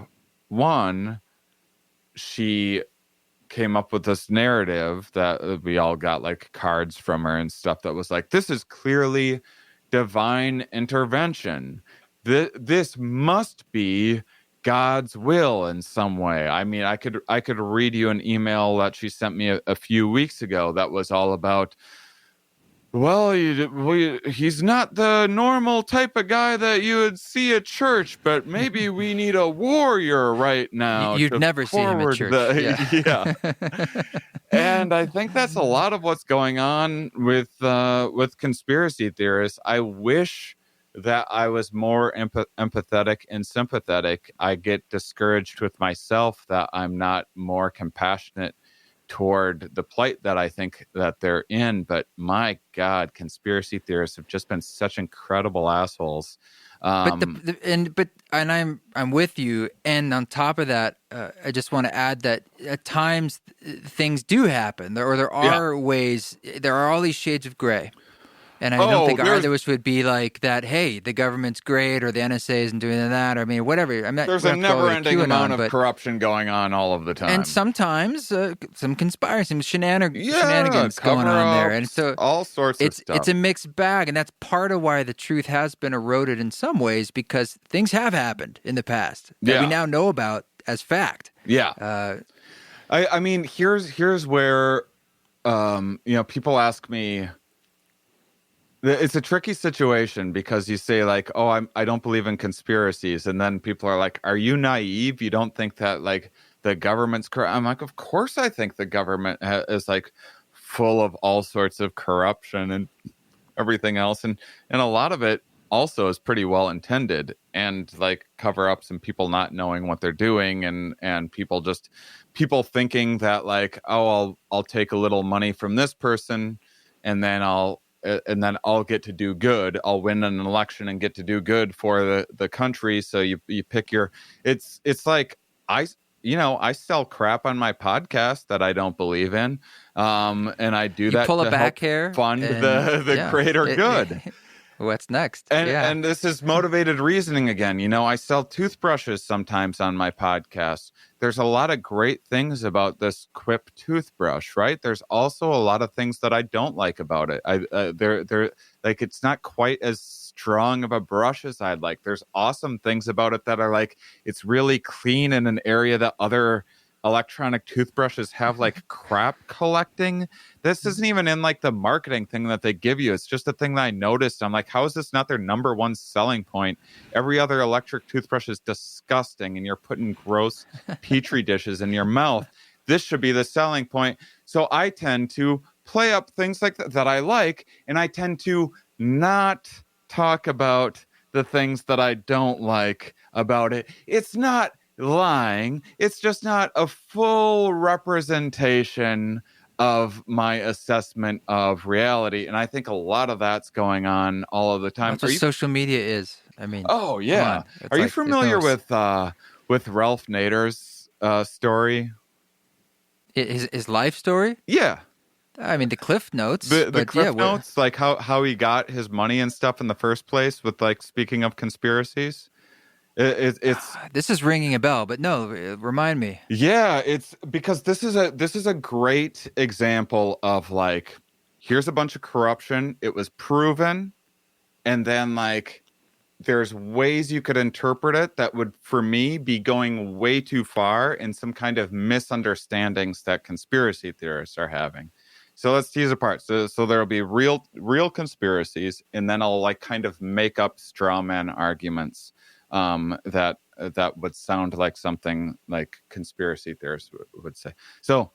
won, she came up with this narrative that we all got like cards from her and stuff that was like, this is clearly divine intervention. This must be God's will in some way. I mean, I could read you an email that she sent me a few weeks ago that was all about well, he's not the normal type of guy that you would see at church, but maybe we need a warrior right now. You'd to never see him at forward church. Yeah. And I think that's a lot of what's going on with conspiracy theorists. I wish that I was more empathetic and sympathetic. I get discouraged with myself that I'm not more compassionate toward the plight that I think that they're in. But my God, conspiracy theorists have just been such incredible assholes. But I'm with you. And on top of that, I just want to add that at times things do happen, there are ways. There are all these shades of gray. And I don't think either of us would be like that. Hey, the government's great, or the NSA isn't doing that. Or, I mean, whatever. There's a never-ending amount of corruption going on all of the time, and sometimes some conspiracy, some shenanigans going on there, and so all sorts of stuff. It's a mixed bag, and that's part of why the truth has been eroded in some ways, because things have happened in the past that we now know about as fact. Yeah. I mean, here's where people ask me. It's a tricky situation because you say like, oh, I don't believe in conspiracies. And then people are like, are you naive? You don't think that like the government's corrupt? I'm like, of course I think the government is like full of all sorts of corruption and everything else. And a lot of it also is pretty well intended and like cover ups and people not knowing what they're doing and people thinking that like, oh, I'll take a little money from this person and then I'll get to do good. I'll win an election and get to do good for the country. So you pick it's like I sell crap on my podcast that I don't believe in. And I do that pull to a back help hair fund the greater good. What's next? And this is motivated reasoning again. I sell toothbrushes sometimes on my podcast. There's a lot of great things about this Quip toothbrush, right? There's also a lot of things that I don't like about it. They're like, it's not quite as strong of a brush as I'd like. There's awesome things about it that are like, it's really clean in an area that other electronic toothbrushes have like crap collecting. This isn't even in like the marketing thing that they give you. It's just a thing that I noticed. I'm like, how is this not their number one selling point? Every other electric toothbrush is disgusting and you're putting gross petri dishes in your mouth. This should be the selling point. So I tend to play up things like that I like, and I tend to not talk about the things that I don't like about it. It's not lying. It's just not a full representation of my assessment of reality. And I think a lot of that's going on all of the time. That's what social media is. I mean, oh yeah. Are you familiar with Ralph Nader's story? His life story? Yeah. I mean, the Cliff Notes. The Cliff Notes, like how he got his money and stuff in the first place with like, speaking of conspiracies. It's this is ringing a bell, but no, remind me. Yeah, it's because this is a great example of like, here's a bunch of corruption. It was proven, and then like there's ways you could interpret it that would, for me, be going way too far in some kind of misunderstandings that conspiracy theorists are having. So let's tease apart. So there'll be real conspiracies, and then I'll like kind of make up straw man arguments. That would sound like something like conspiracy theorists would say. So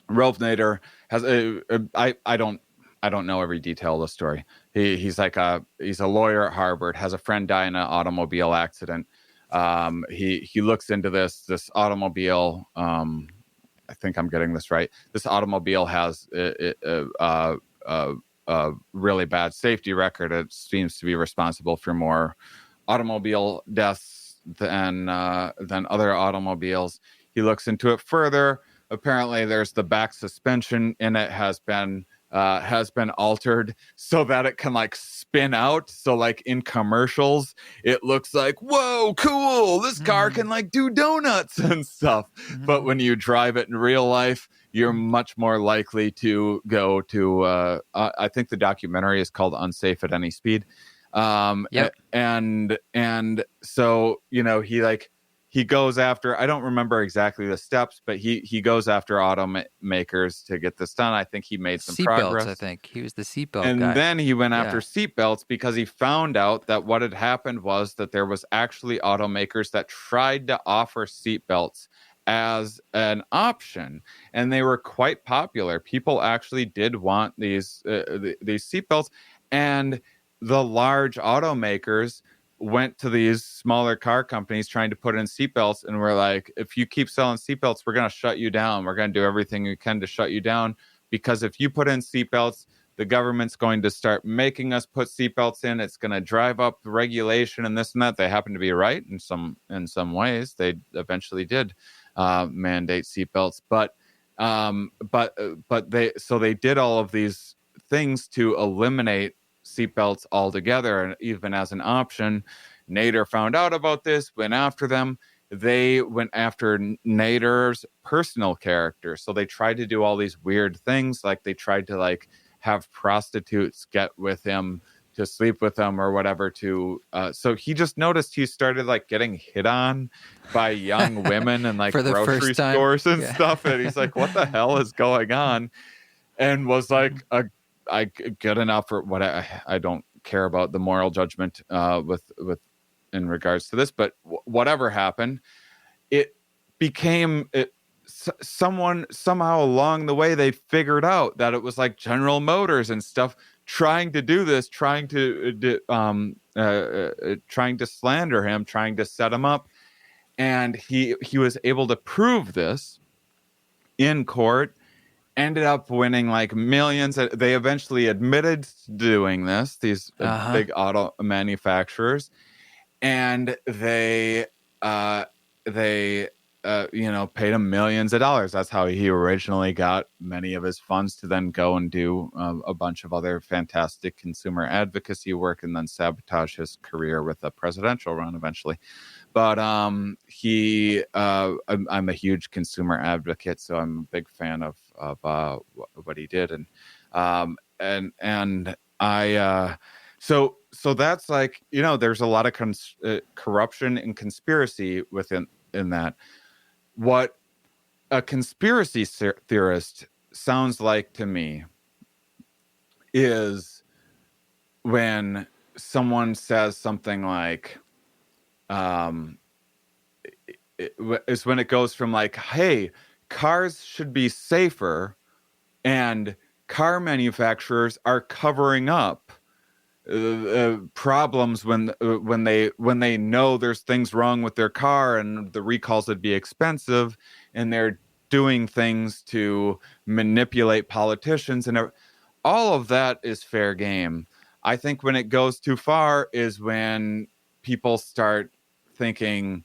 Ralph Nader has I don't know every detail of the story. He's a lawyer at Harvard, has a friend die in an automobile accident. He looks into this automobile. I think I'm getting this right. This automobile has a really bad safety record. It seems to be responsible for more automobile deaths than other automobiles. He looks into it further. Apparently, there's the back suspension in it has been altered so that it can like spin out. So like in commercials, it looks like, whoa, cool, this car can like do donuts and stuff. Mm-hmm. But when you drive it in real life, you're much more likely to go to I think the documentary is called Unsafe at Any Speed. Yep. And so, he he goes after, I don't remember exactly the steps, but he goes after automakers to get this done. I think he made some progress. Seatbelts, I think. He was the seatbelt and guy. then he went after seatbelts because he found out that what had happened was that there was actually automakers that tried to offer seatbelts as an option, and they were quite popular. People actually did want these seatbelts, and the large automakers went to these smaller car companies trying to put in seatbelts, and we're like, if you keep selling seatbelts, we're going to shut you down. We're going to do everything we can to shut you down, because if you put in seatbelts, the government's going to start making us put seatbelts in. It's going to drive up regulation and this and that. They happen to be right in some ways. They eventually did mandate seatbelts, but they did all of these things to eliminate seatbelts altogether, and even as an option. Nader found out about this, went after them. They went after Nader's personal character, so they tried to do all these weird things, like they tried to like have prostitutes get with him to sleep with him or whatever. So he just noticed he started like getting hit on by young women and like grocery stores and stuff, and he's like, what the hell is going on? And was like, I good enough for what I don't care about the moral judgment with in regards to this, but whatever happened, it became somehow along the way they figured out that it was like General Motors and stuff trying to do this, trying to slander him, trying to set him up, and he was able to prove this in court. Ended up winning like millions. They eventually admitted to doing this, these big auto manufacturers, and they paid him millions of dollars. That's how he originally got many of his funds to then go and do a bunch of other fantastic consumer advocacy work, and then sabotage his career with a presidential run eventually. But I'm a huge consumer advocate, so I'm a big fan of what he did, and so that's like, there's a lot of corruption and conspiracy within that. What a conspiracy theorist sounds like to me is when someone says something like, is when it goes from like, hey, cars should be safer, and car manufacturers are covering up problems when they know there's things wrong with their car and the recalls would be expensive, and they're doing things to manipulate politicians, and all of that is fair game. I think when it goes too far is when people start thinking,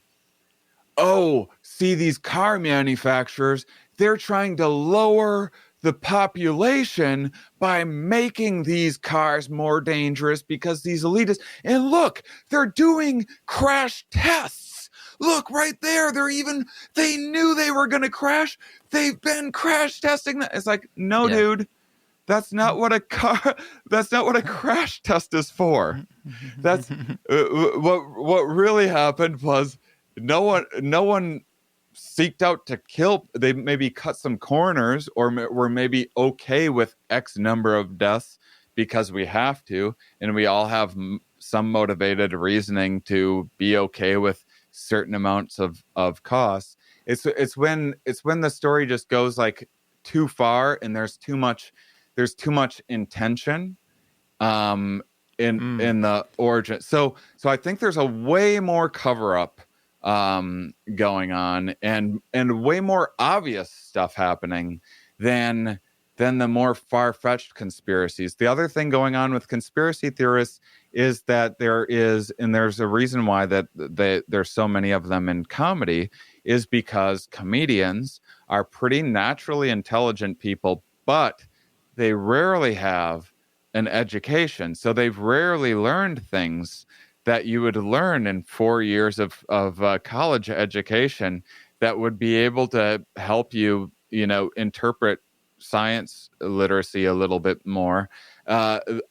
oh, see, these car manufacturers, they're trying to lower the population by making these cars more dangerous because these elitists, and look, they're doing crash tests. Look right there. They knew they were going to crash. They've been crash testing that. It's like, no, dude, that's not what a crash test is for. That's what really happened was no one seeked out to kill. They maybe cut some corners, or were maybe okay with X number of deaths because we have to, and we all have some motivated reasoning to be okay with certain amounts of costs. It's when the story just goes like too far, and there's too much intention in the origin. So I think there's a way more cover up going on, and way more obvious stuff happening than the more far-fetched conspiracies. The other thing going on with conspiracy theorists is that there's a reason why there's so many of them in comedy, is because comedians are pretty naturally intelligent people, but they rarely have an education. So they've rarely learned things that you would learn in 4 years of college education that would be able to help you, interpret science literacy a little bit more.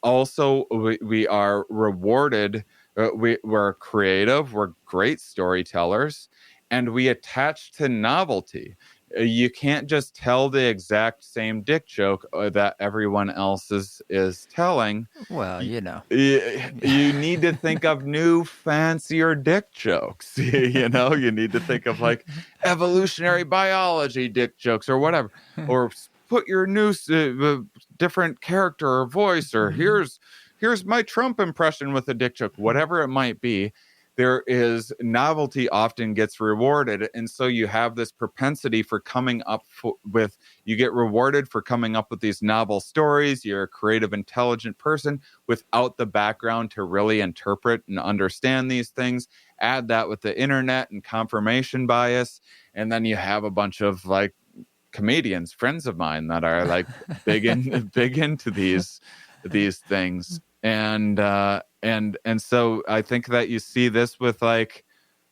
Also, we are rewarded. We're creative. We're great storytellers. and we attach to novelty. You can't just tell the exact same dick joke that everyone else is telling. Well, You need to think of new, fancier dick jokes. You need to think of like evolutionary biology dick jokes or whatever, or put your new different character or voice, or here's my Trump impression with a dick joke, whatever it might be. There is novelty often gets rewarded. And so you have this propensity for coming up you get rewarded for coming up with these novel stories. You're a creative, intelligent person without the background to really interpret and understand these things. Add that with the internet and confirmation bias. And then you have a bunch of like comedians, friends of mine that are like big into these things. And so I think that you see this with like,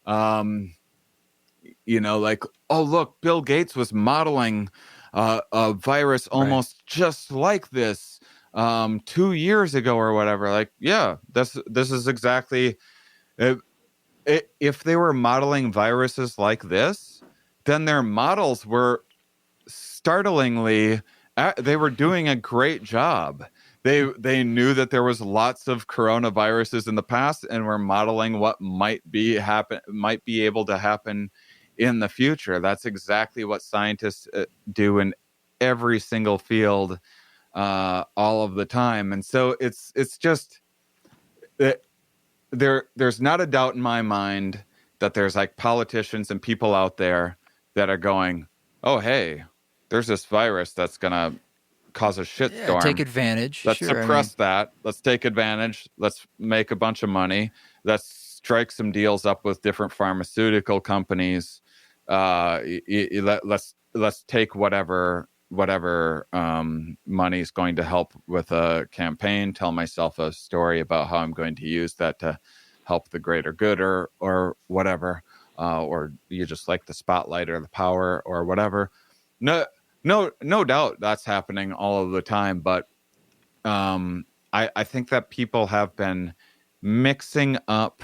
like, oh, look, Bill Gates was modeling a virus almost just like this 2 years ago or whatever. Like, yeah, this is exactly, if they were modeling viruses like this, then their models were startlingly, they were doing a great job. They knew that there was lots of coronaviruses in the past and were modeling what might be able to happen in the future. That's exactly what scientists do in every single field all of the time. And so it's just that there's not a doubt in my mind that there's like politicians and people out there that are going, oh, hey, there's this virus that's going to cause a shitstorm. Take advantage. Let's suppress that. Let's take advantage. Let's make a bunch of money. Let's strike some deals up with different pharmaceutical companies. Let's take whatever money is going to help with a campaign. Tell myself a story about how I'm going to use that to help the greater good or whatever. Or you just like the spotlight or the power or whatever. No doubt that's happening all of the time, but I think that people have been mixing up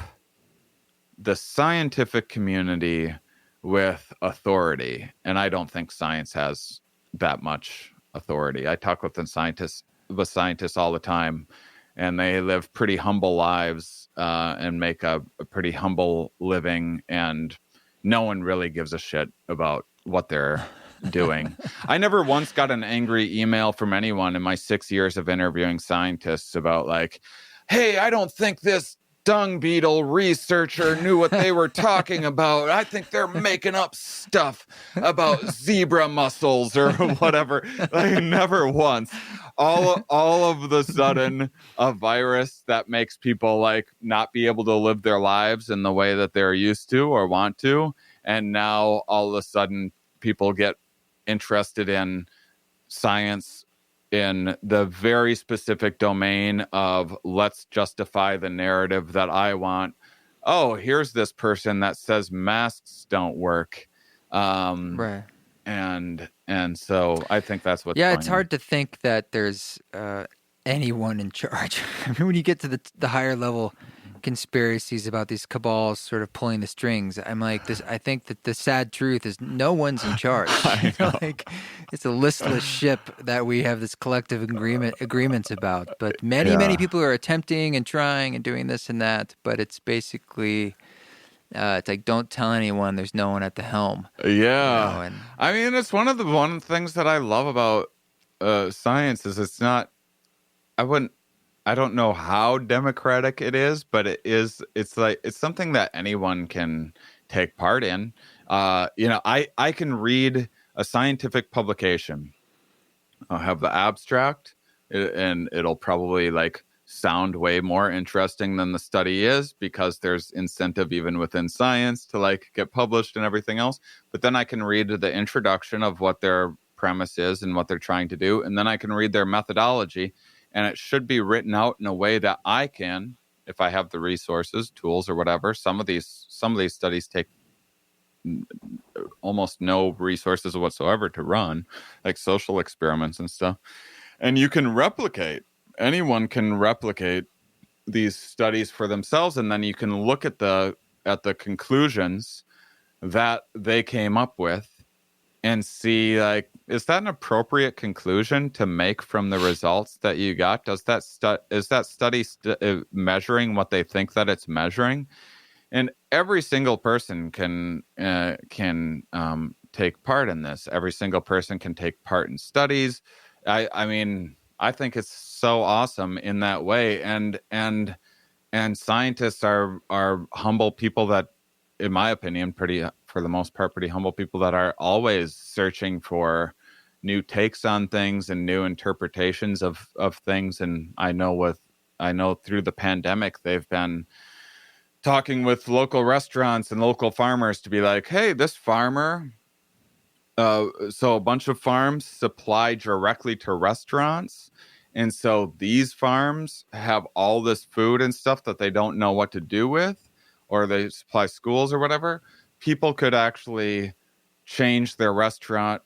the scientific community with authority, and I don't think science has that much authority. I talk with scientists all the time, and they live pretty humble lives and make a pretty humble living, and no one really gives a shit about what they're doing. I never once got an angry email from anyone in my 6 years of interviewing scientists about like, hey, I don't think this dung beetle researcher knew what they were talking about. I think they're making up stuff about zebra mussels or whatever. Like, never once. All of the sudden, a virus that makes people like not be able to live their lives in the way that they're used to or want to. And now all of a sudden people get interested in science in the very specific domain of let's justify the narrative that I want. Oh, here's this person that says masks don't work. Right. And so I think that's what's it's hard to think that there's anyone in charge. I mean, when you get to the higher level conspiracies about these cabals sort of pulling the strings, I'm like, this. I think that the sad truth is no one's in charge. I know. Like, it's a listless ship that we have this collective agreements about. But many people are attempting and trying and doing this and that. But it's basically, it's like, don't tell anyone. There's no one at the helm. Yeah, and I mean, it's one of the things that I love about science is it's not. I don't know how democratic it is, but it's something that anyone can take part in. I can read a scientific publication. I'll have the abstract, and it'll probably like sound way more interesting than the study is because there's incentive even within science to like get published and everything else. But then I can read the introduction of what their premise is and what they're trying to do. And then I can read their methodology. And it should be written out in a way that I can, if I have the resources, tools, or whatever. Some of these studies take almost no resources whatsoever to run, like social experiments and stuff. And you can anyone can replicate these studies for themselves, and then you can look at the conclusions that they came up with and see, like, is that an appropriate conclusion to make from the results that you got? Does that is that study measuring what they think that it's measuring? And every single person can take part in this. Every single person can take part in studies. I mean, I think it's so awesome in that way. And scientists are humble people that, in my opinion, for the most part, pretty humble people that are always searching for new takes on things and new interpretations of things. And I know through the pandemic, they've been talking with local restaurants and local farmers to be like, hey, this farmer, so a bunch of farms supply directly to restaurants. And so these farms have all this food and stuff that they don't know what to do with, or they supply schools or whatever. People could actually change their restaurants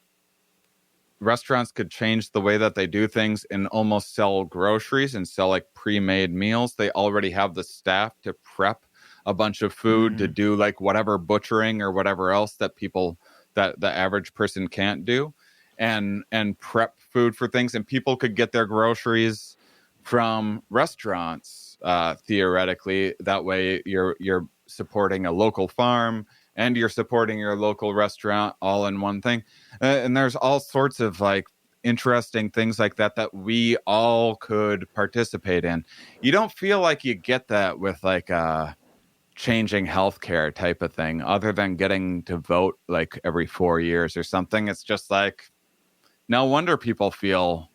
could change the way that they do things and almost sell groceries and sell like pre-made meals. They already have the staff to prep a bunch of food to do like whatever butchering or whatever else that the average person can't do, and prep food for things. And people could get their groceries from restaurants, theoretically. That way you're supporting a local farm and you're supporting your local restaurant all in one thing. And there's all sorts of like interesting things like that we all could participate in. You don't feel like you get that with like changing healthcare type of thing, other than getting to vote like every 4 years or something. It's just like, no wonder people feel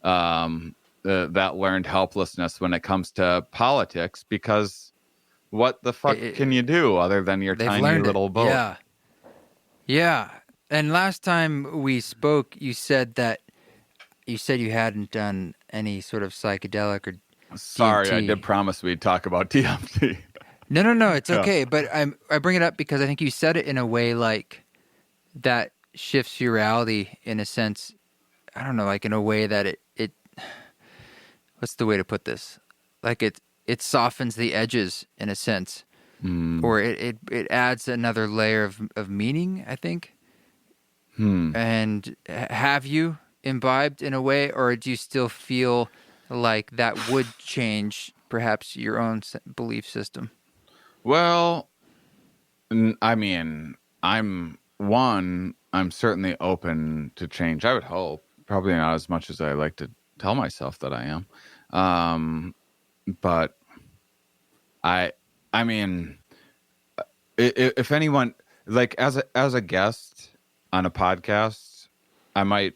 that learned helplessness when it comes to politics, because what the fuck can you do other than your tiny little vote? Yeah. And last time we spoke, you said you hadn't done any sort of psychedelic or Sorry, DMT. I did promise we'd talk about DMT. No, it's okay. But I bring it up because I think you said it in a way like that shifts your reality in a sense. I don't know, like in a way that it what's the way to put this? Like it softens the edges in a sense, or it adds another layer of meaning, I think. And have you imbibed in a way, or do you still feel like that would change perhaps your own belief system? Well, I mean, I'm certainly open to change. I would hope. Probably not as much as I like to tell myself that I am. But I mean, if anyone, like as a guest on a podcast, I'm a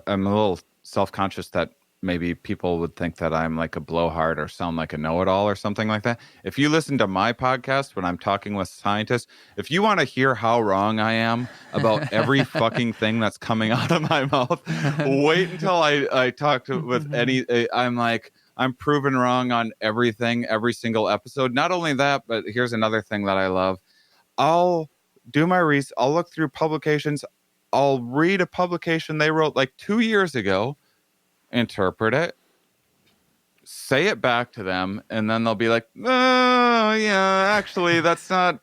little self-conscious that maybe people would think that I'm like a blowhard or sound like a know-it-all or something like that. If you listen to my podcast when I'm talking with scientists, if you want to hear how wrong I am about every fucking thing that's coming out of my mouth, wait until I talk with any. I'm proven wrong on everything, every single episode. Not only that, but here's another thing that I love. I'll do my research. I'll look through publications. I'll read a publication they wrote like 2 years ago, interpret it, say it back to them, and then they'll be like, oh yeah, actually that's not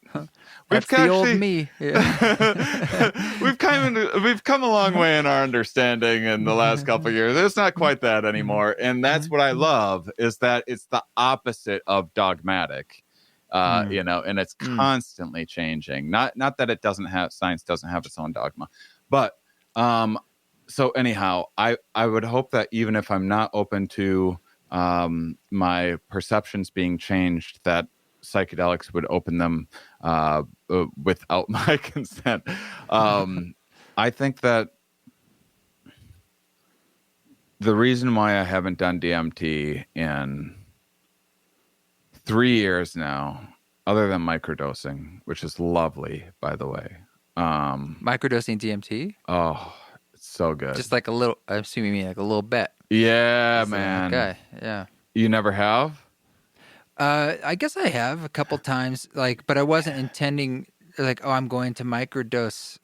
That's the old me. Yeah. we've come a long way in our understanding in the last couple of years. It's not quite that anymore. And that's what I love, is that it's the opposite of dogmatic. And it's constantly changing. Not that science doesn't have its own dogma, but so anyhow, I would hope that even if I'm not open to my perceptions being changed, that psychedelics would open them without my consent. I think that the reason why I haven't done DMT in 3 years now, other than microdosing, which is lovely, by the way. Microdosing DMT? Oh, it's so good. Just like a little, I'm assuming you mean like a little bit. Yeah, man. Okay, yeah. You never have? I guess I have a couple times, but I wasn't intending, I'm going to microdose.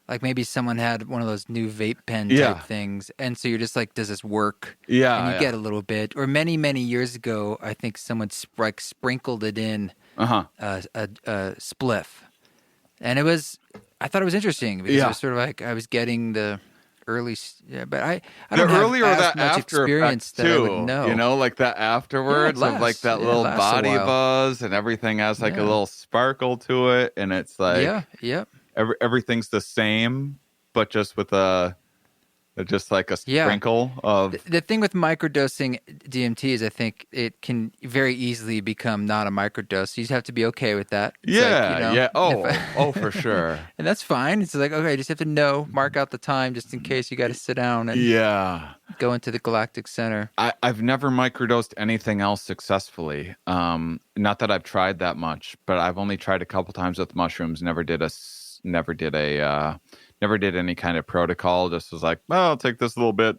Like maybe someone had one of those new vape pen type things, and so you're just like, does this work? Yeah, and you get a little bit. Or many years ago, I think someone sprinkled it in a spliff, and I thought it was interesting because it was sort of like I was getting the early, but I don't have earlier as that much after experience too, that I would know. You know, like that afterwards of like that little body buzz and everything has like a little sparkle to it, and it's like everything's the same, but just with just like a sprinkle of... The thing with microdosing DMT is I think it can very easily become not a microdose. You just have to be okay with that. It's Oh, for sure. And that's fine. It's like, okay, you just have to mark out the time just in case you got to sit down and go into the galactic center. I've never microdosed anything else successfully. Not that I've tried that much, but I've only tried a couple times with mushrooms. Never did any kind of protocol. Just was like, well, I'll take this little bit,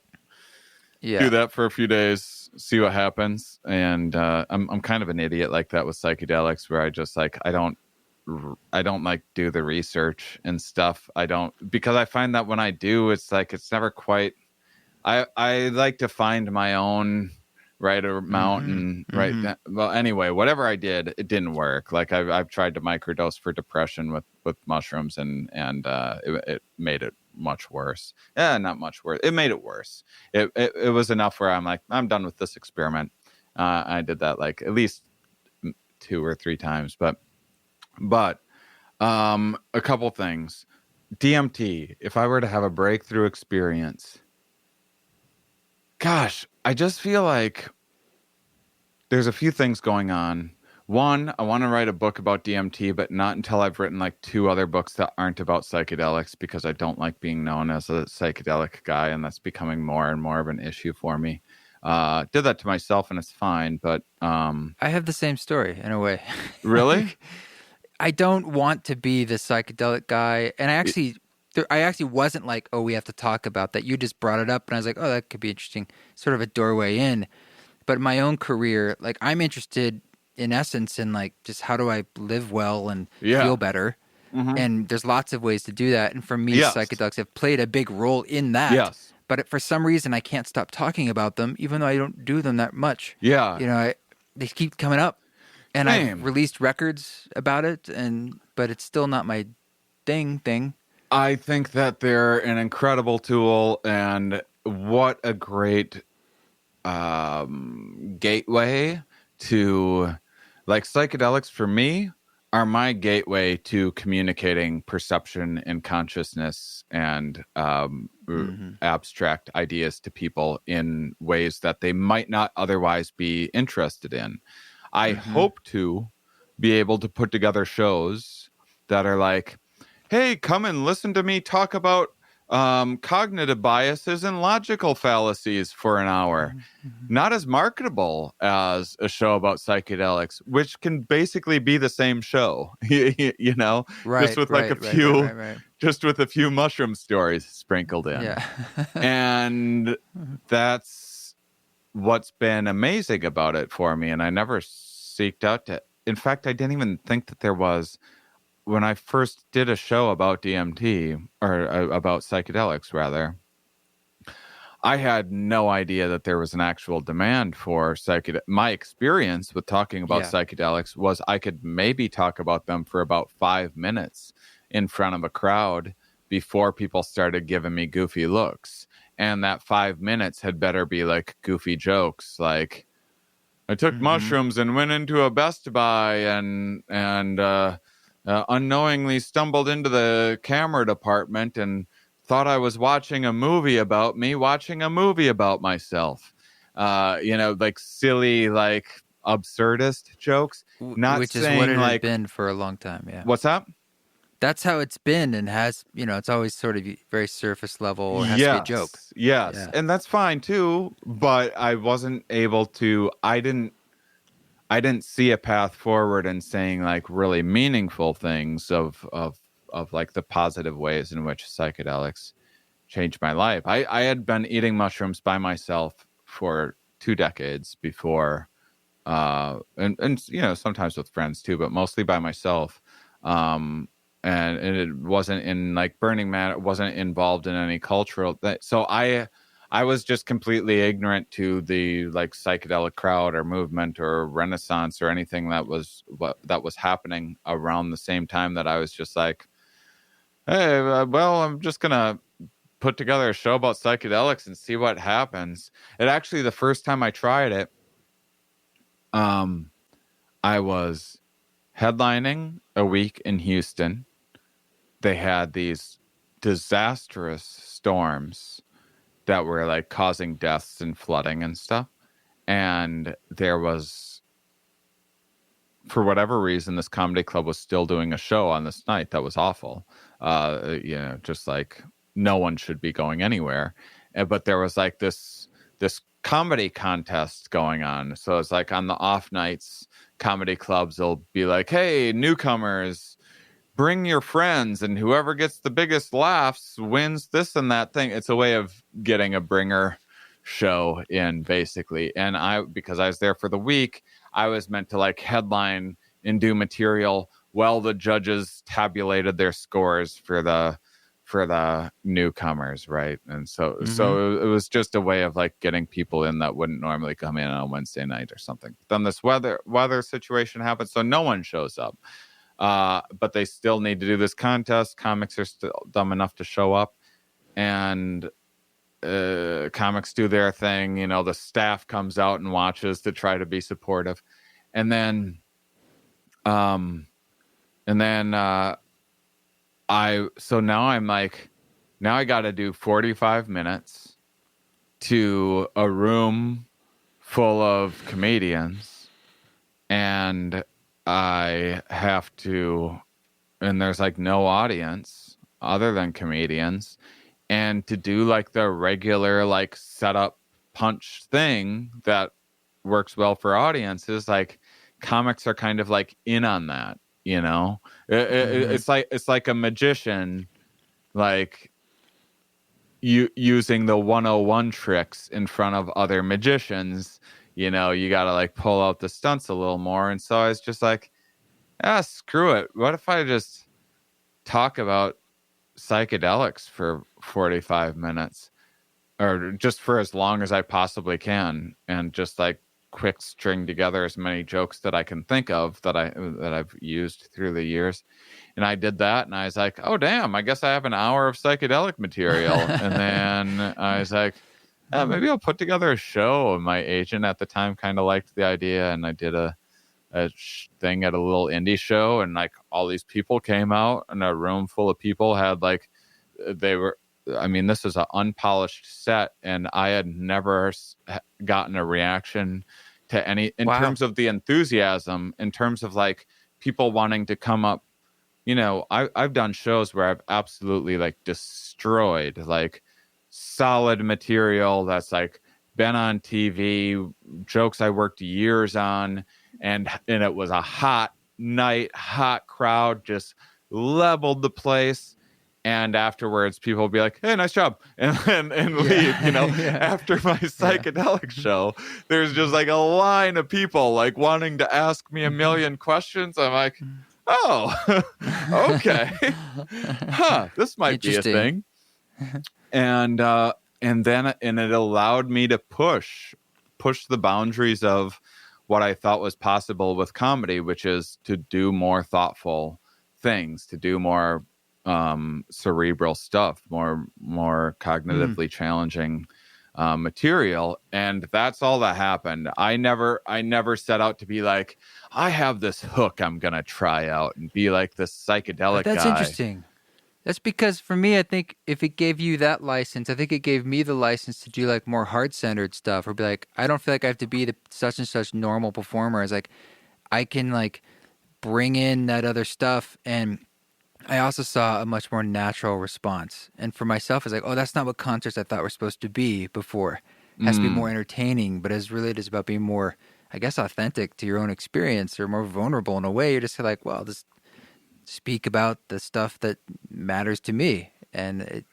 do that for a few days, see what happens. And I'm kind of an idiot like that with psychedelics, where I just like I don't like do the research and stuff. Because I find that when I do, it's like it's never quite. I like to find my own right amount and right. Well, anyway, whatever I did, it didn't work. Like I've tried to microdose for depression with mushrooms, and it made it much worse. Yeah, not much worse. It made it worse. It was enough where I'm like, I'm done with this experiment. I did that like at least 2 or 3 times, but a couple things. DMT. If I were to have a breakthrough experience. Gosh, I just feel like there's a few things going on. One, I want to write a book about DMT, but not until I've written like 2 other books that aren't about psychedelics, because I don't like being known as a psychedelic guy, and that's becoming more and more of an issue for me. Did that to myself, and it's fine, but... I have the same story, in a way. Really? I don't want to be the psychedelic guy, and I actually wasn't like, oh, we have to talk about that. You just brought it up, and I was like, oh, that could be interesting. Sort of a doorway in. But in my own career, like I'm interested in essence in like just how do I live well and feel better. And there's lots of ways to do that. And for me, psychedelics have played a big role in that. Yes. But for some reason, I can't stop talking about them, even though I don't do them that much. Yeah. You know, they keep coming up. And I've released records about it, but it's still not my thing. I think that they're an incredible tool, and what a great gateway to, like, psychedelics for me are my gateway to communicating perception and consciousness and abstract ideas to people in ways that they might not otherwise be interested in. I hope to be able to put together shows that are like, hey, come and listen to me talk about cognitive biases and logical fallacies for an hour. Not as marketable as a show about psychedelics, which can basically be the same show, you know, just with like just with a few mushroom stories sprinkled in. Yeah. And that's what's been amazing about it for me. And I never seeked out to, in fact, I didn't even think that there was, when I first did a show about DMT, or about psychedelics rather, I had no idea that there was an actual demand for psychedelics. My experience with talking about psychedelics was I could maybe talk about them for about 5 minutes in front of a crowd before people started giving me goofy looks. And that 5 minutes had better be like goofy jokes, like, I took mushrooms and went into a Best Buy and unknowingly stumbled into the camera department and thought I was watching a movie about me watching a movie about myself. You know, like silly, like absurdist jokes. Not which is saying, what it like, had been for a long time. Yeah. What's that? That's how it's been, and has, you know, it's always sort of very surface level, or has to be a joke. Yes. Yeah. And that's fine too, but I wasn't able to, I didn't see a path forward in saying like really meaningful things of like the positive ways in which psychedelics changed my life. I had been eating mushrooms by myself for 2 decades before, and you know, sometimes with friends too, but mostly by myself. And it wasn't in like Burning Man. It wasn't involved in any cultural. So I I was just completely ignorant to the like psychedelic crowd or movement or Renaissance or anything that was happening around the same time that I was just like, hey, well, I'm just gonna put together a show about psychedelics and see what happens. It actually, the first time I tried it, I was headlining a week in Houston. They had these disastrous storms that were like causing deaths and flooding and stuff. And there was, for whatever reason, this comedy club was still doing a show on this night that was awful. Just like no one should be going anywhere. But there was like this comedy contest going on. So it's like on the off nights, comedy clubs will be like, hey, newcomers, bring your friends, and whoever gets the biggest laughs wins this and that thing. It's a way of getting a bringer show in, basically. And because I was there for the week, I was meant to like headline and do material while the judges tabulated their scores for the newcomers, right? And so it was just a way of like getting people in that wouldn't normally come in on a Wednesday night or something. Then this weather situation happens, so no one shows up. But they still need to do this contest. Comics are still dumb enough to show up, and comics do their thing. You know, the staff comes out and watches to try to be supportive, and then now I got to do 45 minutes to a room full of comedians, and I have to, and there's like no audience other than comedians, and to do like the regular like setup punch thing that works well for audiences, like comics are kind of like in on that, you know. It's like a magician, like using the 101 tricks in front of other magicians. You know, you got to like pull out the stunts a little more. And so I was just like, screw it. What if I just talk about psychedelics for 45 minutes or just for as long as I possibly can, and just like quick string together as many jokes that I can think of that I've used through the years. And I did that, and I was like, oh damn, I guess I have an hour of psychedelic material. And then I was like, maybe I'll put together a show. And my agent at the time kind of liked the idea, and I did a thing at a little indie show, and like all these people came out, and a room full of people had like, this is an unpolished set, and I had never gotten a reaction to any in terms of the enthusiasm, in terms of like people wanting to come up. You know, I've done shows where I've absolutely like destroyed like solid material that's like been on TV, jokes I worked years on, and it was a hot night, hot crowd, just leveled the place. And afterwards, people will be like, hey, nice job, and leave, you know. After my psychedelic show, there's just like a line of people like wanting to ask me a million questions. I'm like, oh, okay. This might be a thing. And it allowed me to push the boundaries of what I thought was possible with comedy, which is to do more thoughtful things, to do more cerebral stuff, more cognitively challenging material. And that's all that happened. I never set out to be like, I have this hook I'm gonna try out and be like this psychedelic guy. That's interesting. That's because for me, I think if it gave you that license, I think it gave me the license to do like more heart-centered stuff, or be like, I don't feel like I have to be the such and such normal performer. It's like I can like bring in that other stuff. And I also saw a much more natural response. And for myself, it's like, oh, that's not what concerts I thought were supposed to be before. It has to be more entertaining, but as really it is about being more, I guess, authentic to your own experience, or more vulnerable in a way. You're just like, well, just speak about the stuff that matters to me. And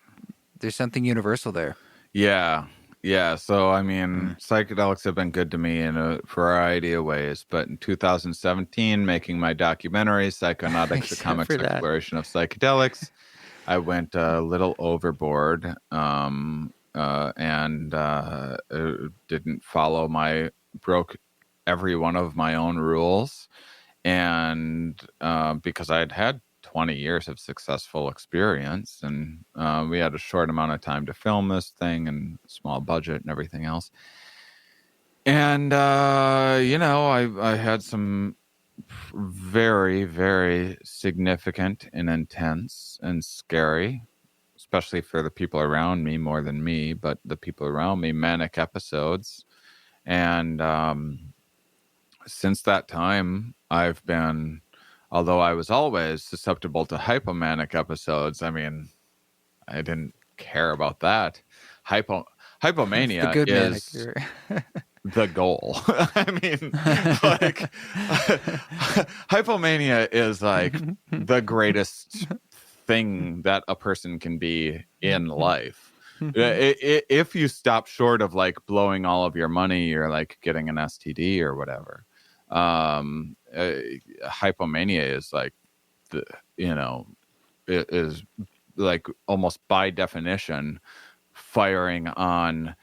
there's something universal there. Yeah. So, I mean, psychedelics have been good to me in a variety of ways. But in 2017, making my documentary, Psychonautics, a Comics Exploration of Psychedelics, I went a little overboard. and didn't broke every one of my own rules. And because I had 20 years of successful experience, and we had a short amount of time to film this thing and small budget and everything else. And, I had some very, very significant and intense and scary, especially for the people around me more than me, but the people around me, manic episodes. And since that time, I've been, although I was always susceptible to hypomanic episodes, I mean, I didn't care about that. Hypomania is the goal. I mean, like, hypomania is like the greatest thing that a person can be in life. If you stop short of like blowing all of your money or like getting an STD or whatever, hypomania is like it is like almost by definition firing on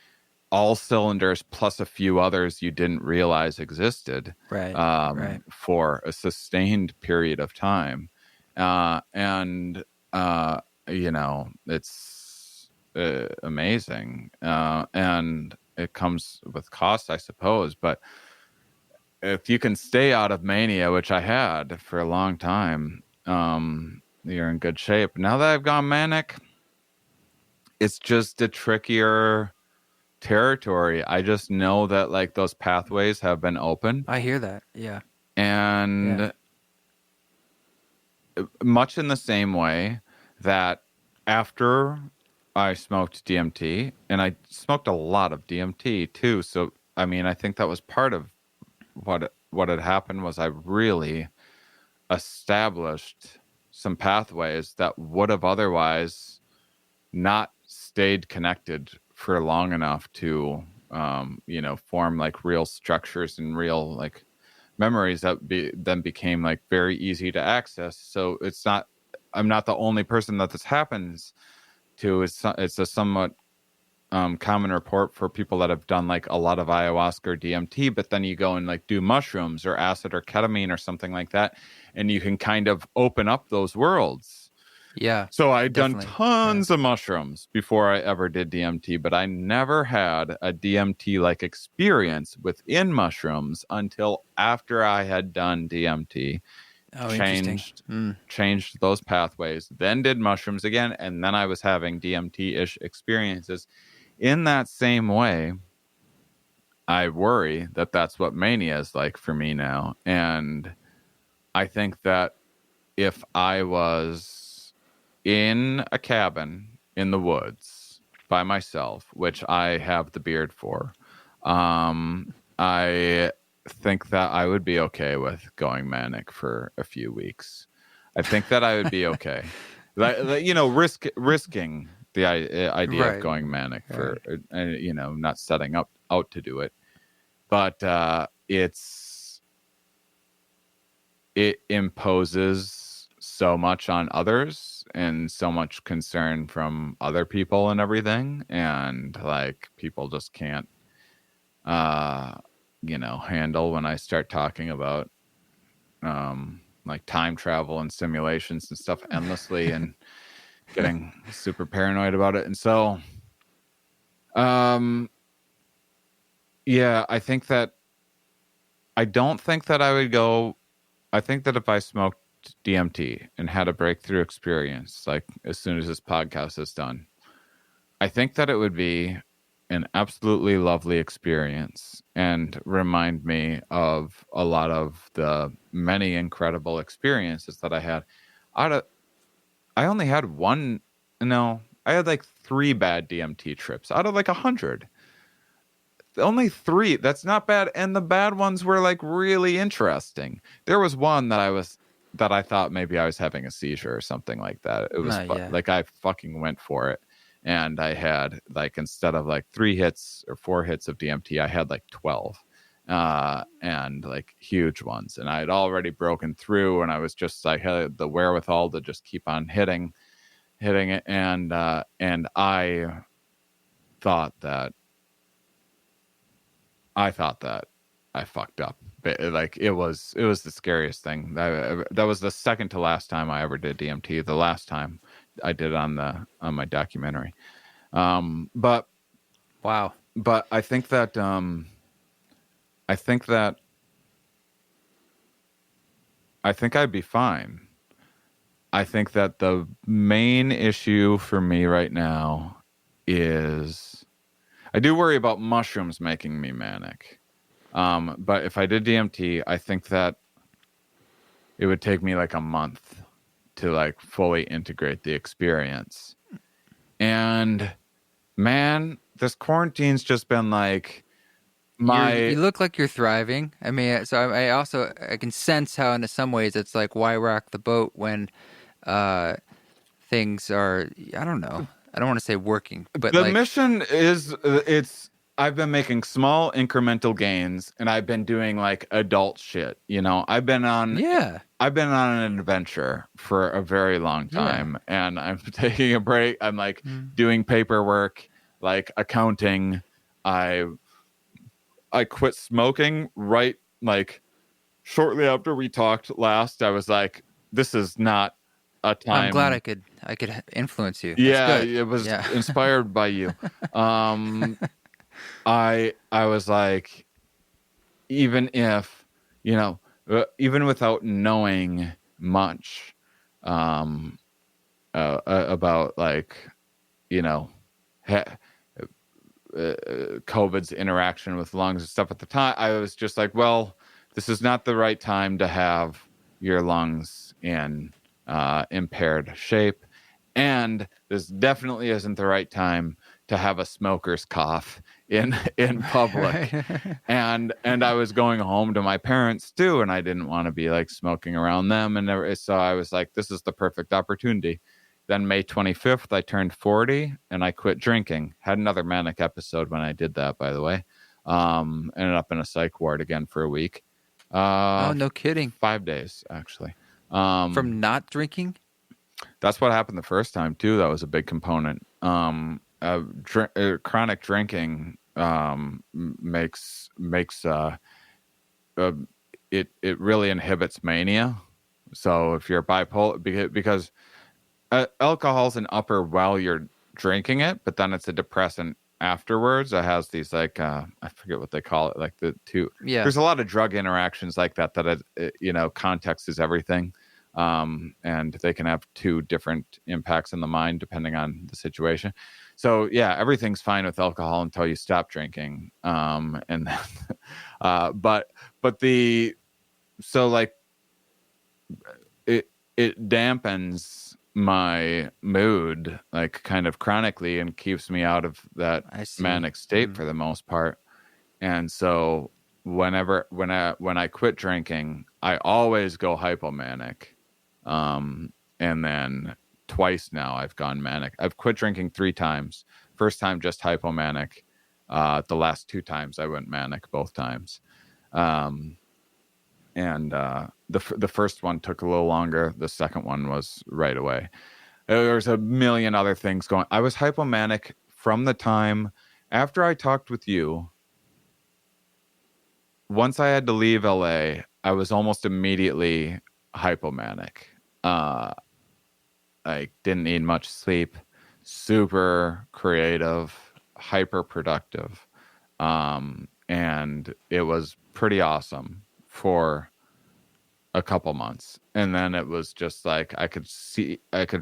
all cylinders plus a few others you didn't realize existed, right. For a sustained period of time. It's amazing. And it comes with cost, I suppose. But if you can stay out of mania, which I had for a long time, you're in good shape. Now that I've gone manic, it's just a trickier territory. I just know that like those pathways have been open. I hear that. Yeah. And much in the same way that after I smoked DMT, and I smoked a lot of DMT too. So, I mean, I think that was part of what had happened was I really established some pathways that would have otherwise not stayed connected for long enough to, form like real structures and real like memories that then became like very easy to access. So I'm not the only person that this happens to. It's a somewhat common report for people that have done like a lot of ayahuasca or DMT, but then you go and like do mushrooms or acid or ketamine or something like that, and you can kind of open up those worlds. Yeah. So I'd done tons of mushrooms before I ever did DMT, but I never had a DMT-like experience within mushrooms until after I had done DMT. Changed those pathways, then did mushrooms again, and then I was having DMT-ish experiences. In that same way, I worry that that's what mania is like for me now. And I think that if I was in a cabin in the woods by myself, which I have the beard for, I think that I would be okay with going manic for a few weeks. I think that I would be okay. Risking the idea of going manic for, not setting out to do it. But it imposes so much on others and so much concern from other people and everything. And like people just can't, handle when I start talking about like time travel and simulations and stuff endlessly and getting super paranoid about it. And so, I think that I don't think that I would go. I think that if I smoked DMT and had a breakthrough experience, like as soon as this podcast is done, I think that it would be an absolutely lovely experience and remind me of a lot of the many incredible experiences that I had. I only had I had like 3 bad DMT trips out of like 100. Only 3. That's not bad. And the bad ones were like really interesting. There was one that I thought maybe I was having a seizure or something like that. It was like I fucking went for it. And I had like, instead of like 3 hits or 4 hits of DMT, I had like 12 and like huge ones. And I had already broken through and I was just like had the wherewithal to just keep on hitting it. And I thought that I fucked up. Like it was the scariest thing. That was the second to last time I ever did DMT. The last time I did it on my documentary. But Wow. But I think that I'd be fine. I think that the main issue for me right now is I do worry about mushrooms making me manic. But if I did DMT, I think that it would take me like a month to like fully integrate the experience. And man, this quarantine's just been like You look like you're thriving. I mean, so I can sense how in some ways it's like, why rock the boat when things are, I don't know. I don't want to say working, but the mission is I've been making small incremental gains, and I've been doing like adult shit. You know, I've been on an adventure for a very long time, and I'm taking a break. I'm like doing paperwork, like accounting. I quit smoking right like shortly after we talked last. I was like, this is not a time. I'm glad I could influence you. Yeah, it was inspired by you. I was like, even if, you know, even without knowing much about like, you know, COVID's interaction with lungs and stuff at the time, I was just like, well, this is not the right time to have your lungs in impaired shape. And this definitely isn't the right time to have a smoker's cough in public. and I was going home to my parents too, and I didn't want to be like smoking around them. And so I was like, this is the perfect opportunity. Then May 25th, I turned 40 and I quit drinking. Had another manic episode when I did that, by the way. Ended up in a psych ward again for a week. Oh, no kidding. 5 days, actually. From not drinking? That's what happened the first time, too. That was a big component. Chronic drinking makes it really inhibits mania. So if you're bipolar, because alcohol's an upper while you're drinking it, but then it's a depressant afterwards. It has these like I forget what they call it, like the two. Yeah. There's a lot of drug interactions like that. Context is everything, and they can have two different impacts in the mind depending on the situation. So yeah, everything's fine with alcohol until you stop drinking, and then, it dampens my mood like kind of chronically and keeps me out of that manic state for the most part. And so when I quit drinking, I always go hypomanic. And then twice now I've gone manic. I've quit drinking 3 times. First time just hypomanic. The last 2 times I went manic both times. The first one took a little longer. The second one was right away. There's a million other things going. I was hypomanic from the time after I talked with you. Once I had to leave LA, I was almost immediately hypomanic. I didn't need much sleep, super creative, hyper productive. And it was pretty awesome for a couple months. And then it was just like I could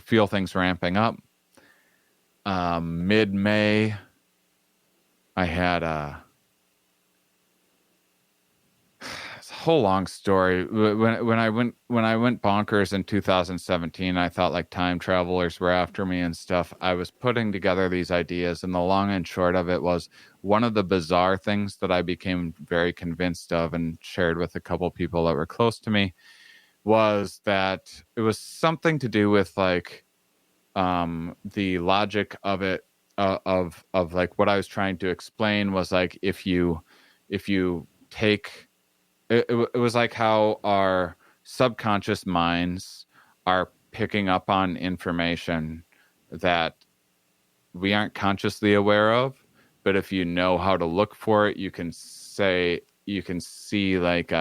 feel things ramping up. Mid-May, I had it's a whole long story. When I went bonkers in 2017, I thought like time travelers were after me and stuff. I was putting together these ideas, and the long and short of it was one of the bizarre things that I became very convinced of and shared with a couple people that were close to me was that it was something to do with like the logic of it, of like what I was trying to explain was like if you take it was like how our subconscious minds are picking up on information that we aren't consciously aware of. but if you know how to look for it, you can see like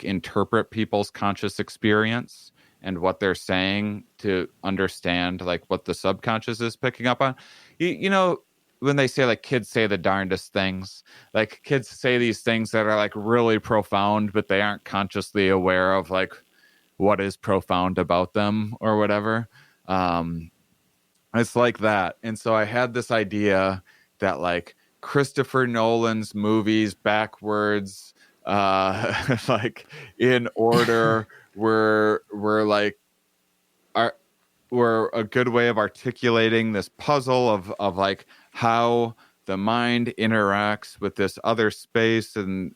interpret people's conscious experience and what they're saying to understand like what the subconscious is picking up on. You know, when they say like kids say the darndest things, like kids say these things that are like really profound, but they aren't consciously aware of like what is profound about them or whatever. It's like that. And so I had this idea that like Christopher Nolan's movies backwards, like in order, were a good way of articulating this puzzle of like how the mind interacts with this other space and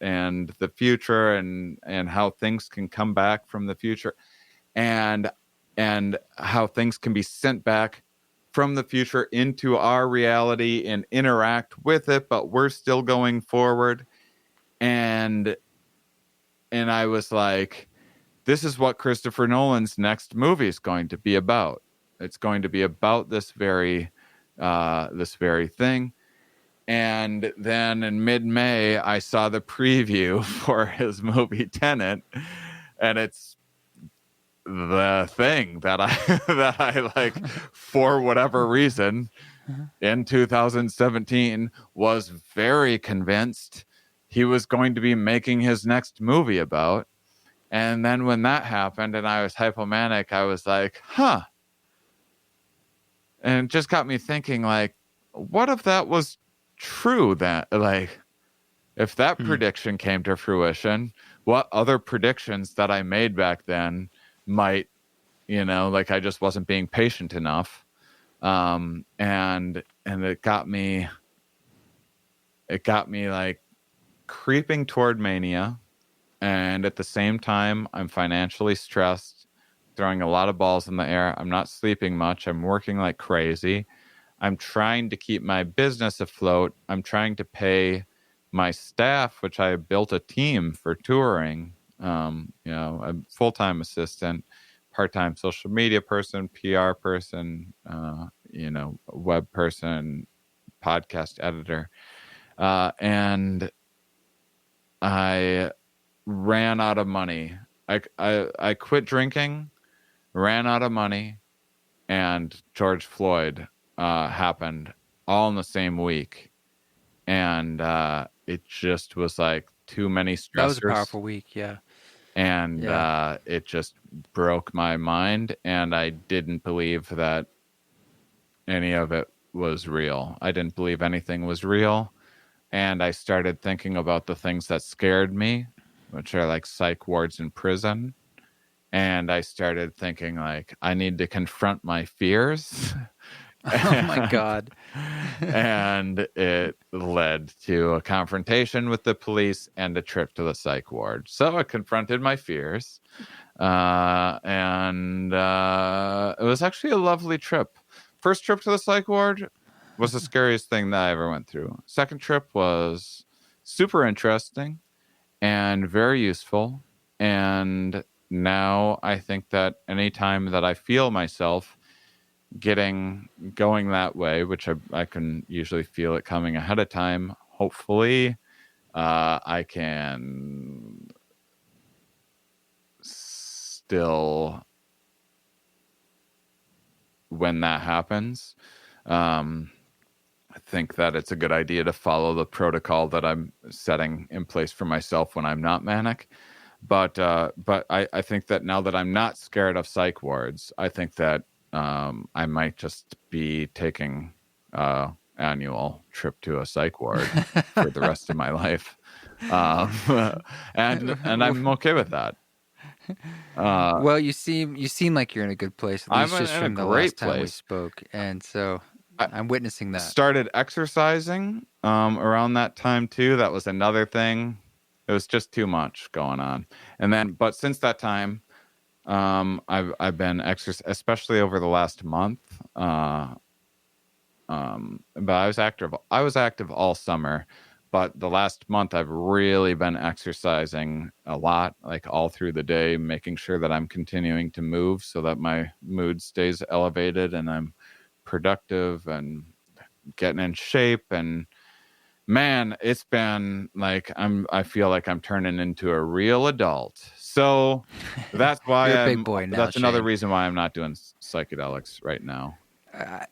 the future and how things can come back from the future and how things can be sent back from the future into our reality and interact with it, but we're still going forward. And I was like, this is what Christopher Nolan's next movie is going to be about. It's going to be about this very thing. And then in mid-May, I saw the preview for his movie Tenet, and it's the thing that I like for whatever reason in 2017 was very convinced he was going to be making his next movie about. And then when that happened and I was hypomanic, I was like, huh. And it just got me thinking, like, what if that was true? That, like, if that prediction came to fruition, what other predictions that I made back then might, you know, like I just wasn't being patient enough. And it got me like creeping toward mania. And at the same time, I'm financially stressed, throwing a lot of balls in the air. I'm not sleeping much. I'm working like crazy. I'm trying to keep my business afloat. I'm trying to pay my staff, which I built a team for touring. You know, a full-time assistant, part-time social media person, PR person, you know, web person, podcast editor. And I ran out of money. I quit drinking, ran out of money, and George Floyd happened all in the same week. And it just was like too many stressors. That was a powerful week, yeah. And it just broke my mind, and I didn't believe that any of it was real. I didn't believe anything was real. And I started thinking about the things that scared me, which are like psych wards in prison. And I started thinking like, I need to confront my fears. Oh my God. And it led to a confrontation with the police and a trip to the psych ward. So I confronted my fears. And it was actually a lovely trip. First trip to the psych ward was the scariest thing that I ever went through. Second trip was super interesting and very useful. And now I think that anytime that I feel myself going that way, which I can usually feel it coming ahead of time, hopefully I can still, when that happens, I think that it's a good idea to follow the protocol that I'm setting in place for myself when I'm not manic. But I think that now that I'm not scared of psych wards, I think that I might just be taking an annual trip to a psych ward for the rest of my life. And I'm okay with that. Well, you seem like you're in a good place, at least just from the last time we spoke. And so I'm witnessing that. Started exercising around that time too. That was another thing. It was just too much going on. And then, but since that time, I've been exercising, especially over the last month. But I was active all summer. But the last month, I've really been exercising a lot, like all through the day, making sure that I'm continuing to move so that my mood stays elevated and I'm productive and getting in shape, and man, it's been like I feel like I'm turning into a real adult. So that's why You're a big boy now, that's another Shane. reason why I'm not doing psychedelics right now.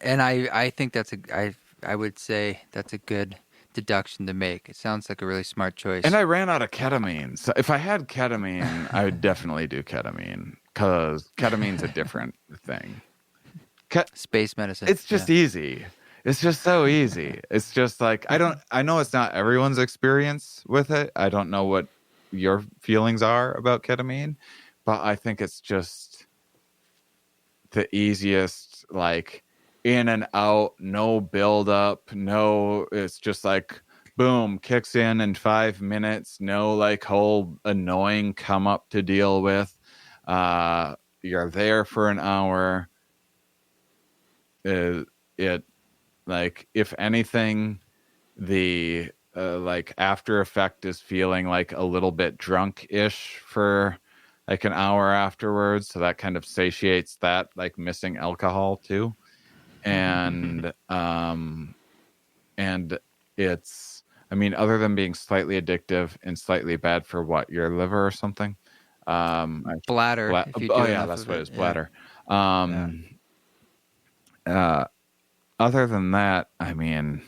And I think I would say that's a good deduction to make. It sounds like a really smart choice. And I ran out of ketamine. So if I had ketamine, I would definitely do ketamine, because ketamine's a different thing. Space medicine. It's just easy. It's just so easy. It's just like, I know it's not everyone's experience with it. I don't know what your feelings are about ketamine, but I think it's just the easiest, like in and out, no build up, no, it's just like boom, kicks in 5 minutes, no like whole annoying come up to deal with. You're there for an hour. It like, if anything, the like after effect is feeling like a little bit drunk-ish for like an hour afterwards, so that kind of satiates that like missing alcohol too. And it's, I mean, other than being slightly addictive and slightly bad for what, your liver or something, bladder. If you do oh yeah, that's what it is, bladder. Other than that, I mean,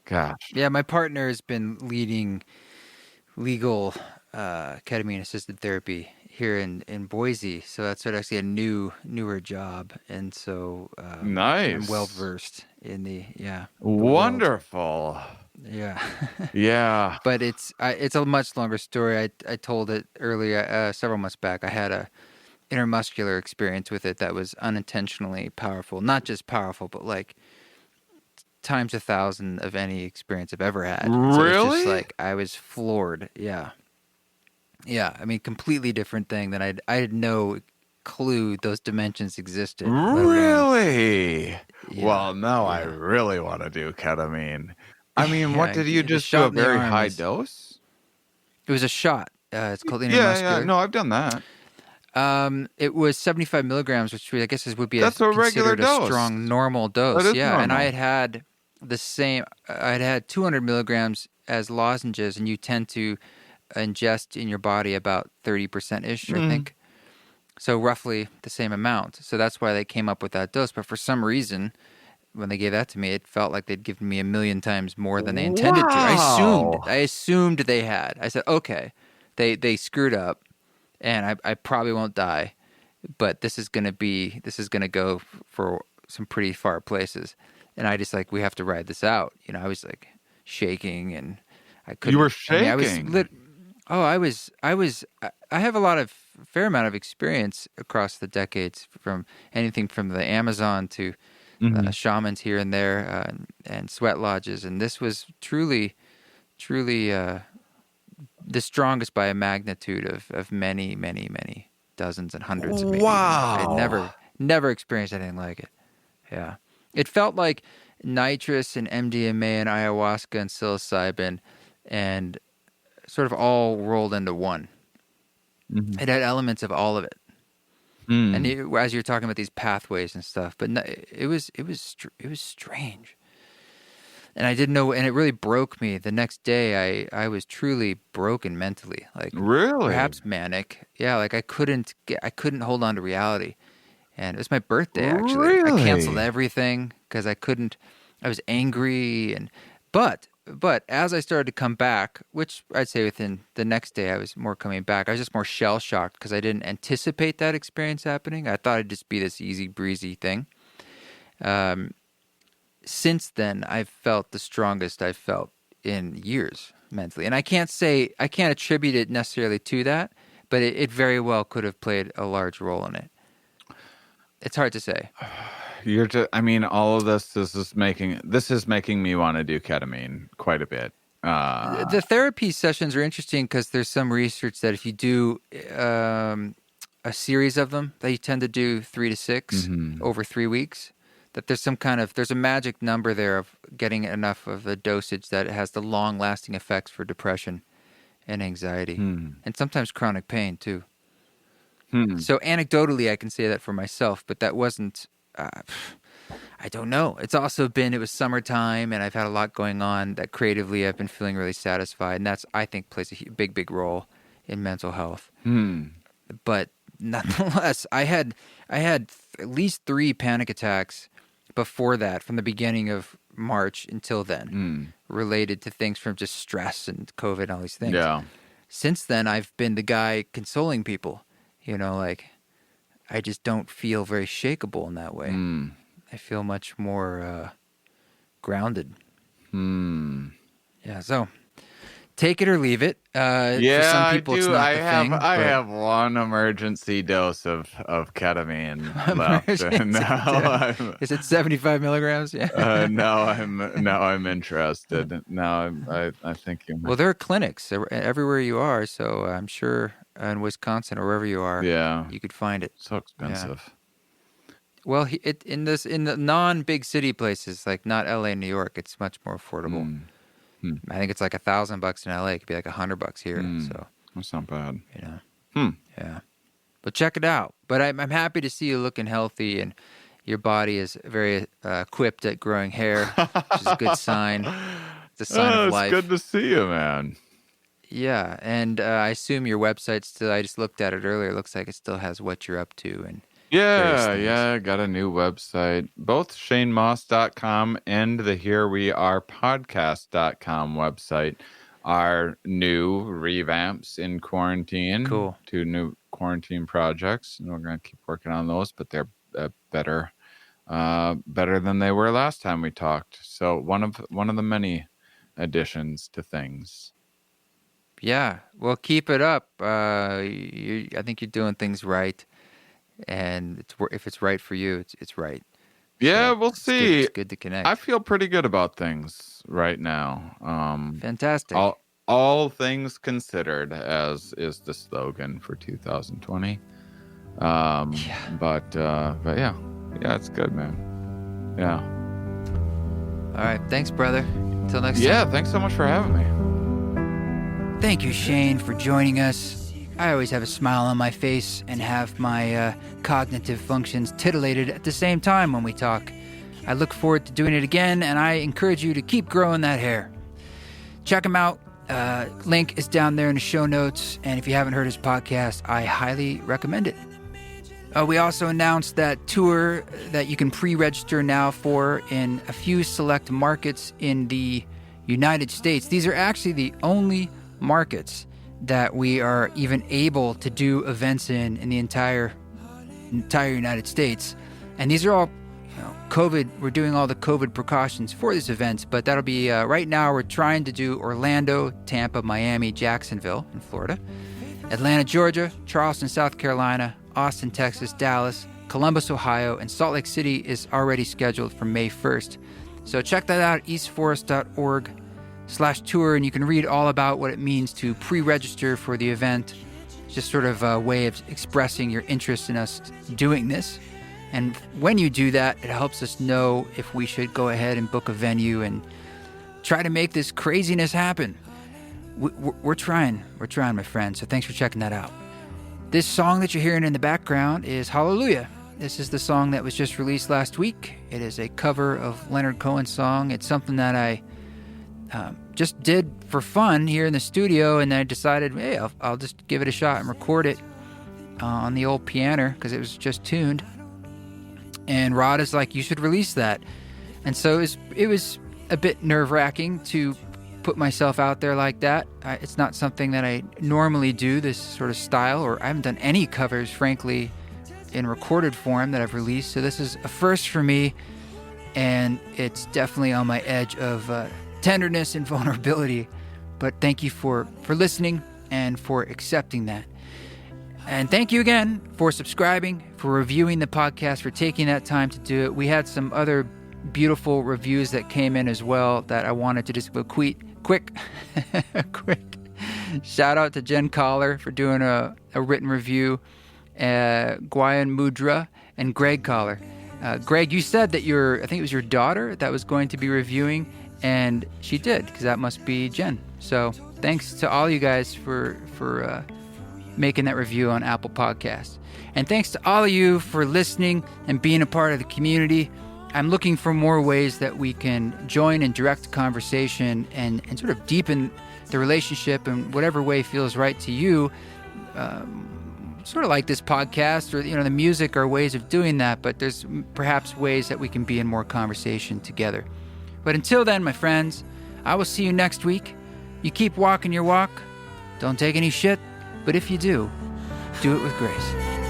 gosh. Yeah, my partner has been leading legal ketamine-assisted therapy here in Boise, so that's sort of actually a newer job, and so nice. I'm well versed in the wonderful. Yeah. Yeah. But it's a much longer story. I told it earlier, several months back. I had a intermuscular experience with it that was unintentionally powerful. Not just powerful, but like times 1,000 of any experience I've ever had. Really? So it's just like I was floored. Yeah. Yeah. I mean, completely different thing that I had no clue those dimensions existed. Really? Yeah, well, now yeah. I really want to do ketamine. I mean, Yeah, what did you just do? shot A in the very arm high is- dose? It was a shot. It's called intermuscular. Yeah. No, I've done that. It was 75 milligrams, which I guess would be That's a regular considered dose. a strong normal dose. That is Yeah, normal. and I had the same. I'd had 200 milligrams as lozenges, and you tend to ingest in your body about 30% ish, I think. So roughly the same amount. So that's why they came up with that dose. But for some reason, when they gave that to me, it felt like they'd given me 1,000,000 times more than they intended to. I assumed they had. I said, okay, they screwed up. And I probably won't die, but this is gonna go for some pretty far places. And I just like, we have to ride this out. You know, I was like shaking, and I couldn't. You were shaking. I have a fair amount of experience across the decades, from anything from the Amazon to shamans here and there, and sweat lodges. And this was truly the strongest by a magnitude of many, many, many dozens and hundreds of maybe. Wow. I'd never experienced anything like it. Yeah. It felt like nitrous and MDMA and ayahuasca and psilocybin and sort of all rolled into one. Mm-hmm. It had elements of all of it. And as you're talking about these pathways and stuff, but it was strange. And I didn't know, and it really broke me. The next day, I was truly broken mentally, like really, perhaps manic. Yeah, like I couldn't hold on to reality. And it was my birthday, actually. Really? I canceled everything because I couldn't. I was angry, but as I started to come back, which I'd say within the next day, I was more coming back. I was just more shell shocked because I didn't anticipate that experience happening. I thought it'd just be this easy breezy thing. Since then, I've felt the strongest I've felt in years mentally. And I can't attribute it necessarily to that, but it very well could have played a large role in it. It's hard to say. I mean, all of this is making me want to do ketamine quite a bit. The therapy sessions are interesting because there's some research that if you do a series of them, that you tend to do 3 to 6 over 3 weeks, that there's a magic number there of getting enough of the dosage that it has the long-lasting effects for depression and anxiety, and sometimes chronic pain too. So anecdotally, I can say that for myself, but that wasn't I don't know. It was summertime, and I've had a lot going on that creatively I've been feeling really satisfied. And that's, I think, plays a big role in mental health. But nonetheless, I had at least 3 panic attacks before that, from the beginning of March until then, related to things from just stress and COVID and all these things. Yeah. Since then, I've been the guy consoling people. Like, I just don't feel very shakeable in that way. I feel much more grounded. Yeah, so take it or leave it. For some people, I do. It's not the thing, I have one emergency dose of ketamine left. Is it 75 milligrams? Yeah. Now I'm interested. Now I think you. Well, there are clinics everywhere you are, so I'm sure in Wisconsin or wherever you are, you could find it. So expensive. Yeah. Well, in the non-big city places, like not LA, New York, it's much more affordable. I think it's like $1,000 in LA. It could be like $100 here. So that's not bad. Yeah. But check it out. But I'm happy to see you looking healthy, and your body is very equipped at growing hair, which is a good sign. It's a sign of life. It's good to see you, man. Yeah, and I assume your website still. I just looked at it earlier. It looks like it still has what you're up to, and I got a new website. Both ShaneMauss.com and the Here We Are Podcast.com website are new revamps in quarantine. Cool. 2 new quarantine projects, and we're going to keep working on those, but they're better than they were last time we talked. So one of the many additions to things. Yeah, well, keep it up. I think you're doing things right. And if it's right for you, it's right. Yeah, so we'll see. It's good to connect. I feel pretty good about things right now. Fantastic. All things considered, as is the slogan for 2020. But yeah, it's good, man. Yeah. All right, thanks, brother. Until next time. Yeah, thanks so much for having me. Thank you, Shane, for joining us. I always have a smile on my face and have my cognitive functions titillated at the same time when we talk. I look forward to doing it again, and I encourage you to keep growing that hair. Check him out. Link is down there in the show notes, and if you haven't heard his podcast, I highly recommend it. We also announced that tour that you can pre-register now for in a few select markets in the United States. These are actually the only markets that we are even able to do events in the entire United States. And these are all COVID. We're doing all the COVID precautions for these events, but that'll be right now we're trying to do Orlando, Tampa, Miami, Jacksonville in Florida, Atlanta, Georgia, Charleston, South Carolina, Austin, Texas, Dallas, Columbus, Ohio, and Salt Lake City is already scheduled for May 1st. So check that out, eastforest.org/tour, and you can read all about what it means to pre-register for the event. It's just sort of a way of expressing your interest in us doing this. And when you do that, it helps us know if we should go ahead and book a venue and try to make this craziness happen. We're trying, my friend. So thanks for checking that out. This song that you're hearing in the background is Hallelujah. This is the song that was just released last week. It is a cover of Leonard Cohen's song. It's something that I just did for fun here in the studio, and then I decided, hey, I'll just give it a shot and record it on the old piano because it was just tuned. And Rod is like, you should release that. And so it was a bit nerve-wracking to put myself out there like that. It's not something that I normally do, this sort of style, or I haven't done any covers, frankly, in recorded form that I've released. So this is a first for me, and it's definitely on my edge of tenderness and vulnerability. But thank you for listening and for accepting that. And thank you again for subscribing, for reviewing the podcast, for taking that time to do it. We had some other beautiful reviews that came in as well that I wanted to just go quick shout out to Jen Collar for doing a written review, Guyan Mudra, and Greg Collar. Greg, you said that I think it was your daughter that was going to be reviewing, and she did, because that must be Jen. So thanks to all you guys for making that review on Apple Podcasts. And thanks to all of you for listening and being a part of the community. I'm looking for more ways that we can join in direct conversation and sort of deepen the relationship in whatever way feels right to you. Sort of like this podcast or, the music are ways of doing that, but there's perhaps ways that we can be in more conversation together. But until then, my friends, I will see you next week. You keep walking your walk. Don't take any shit, but if you do it with grace.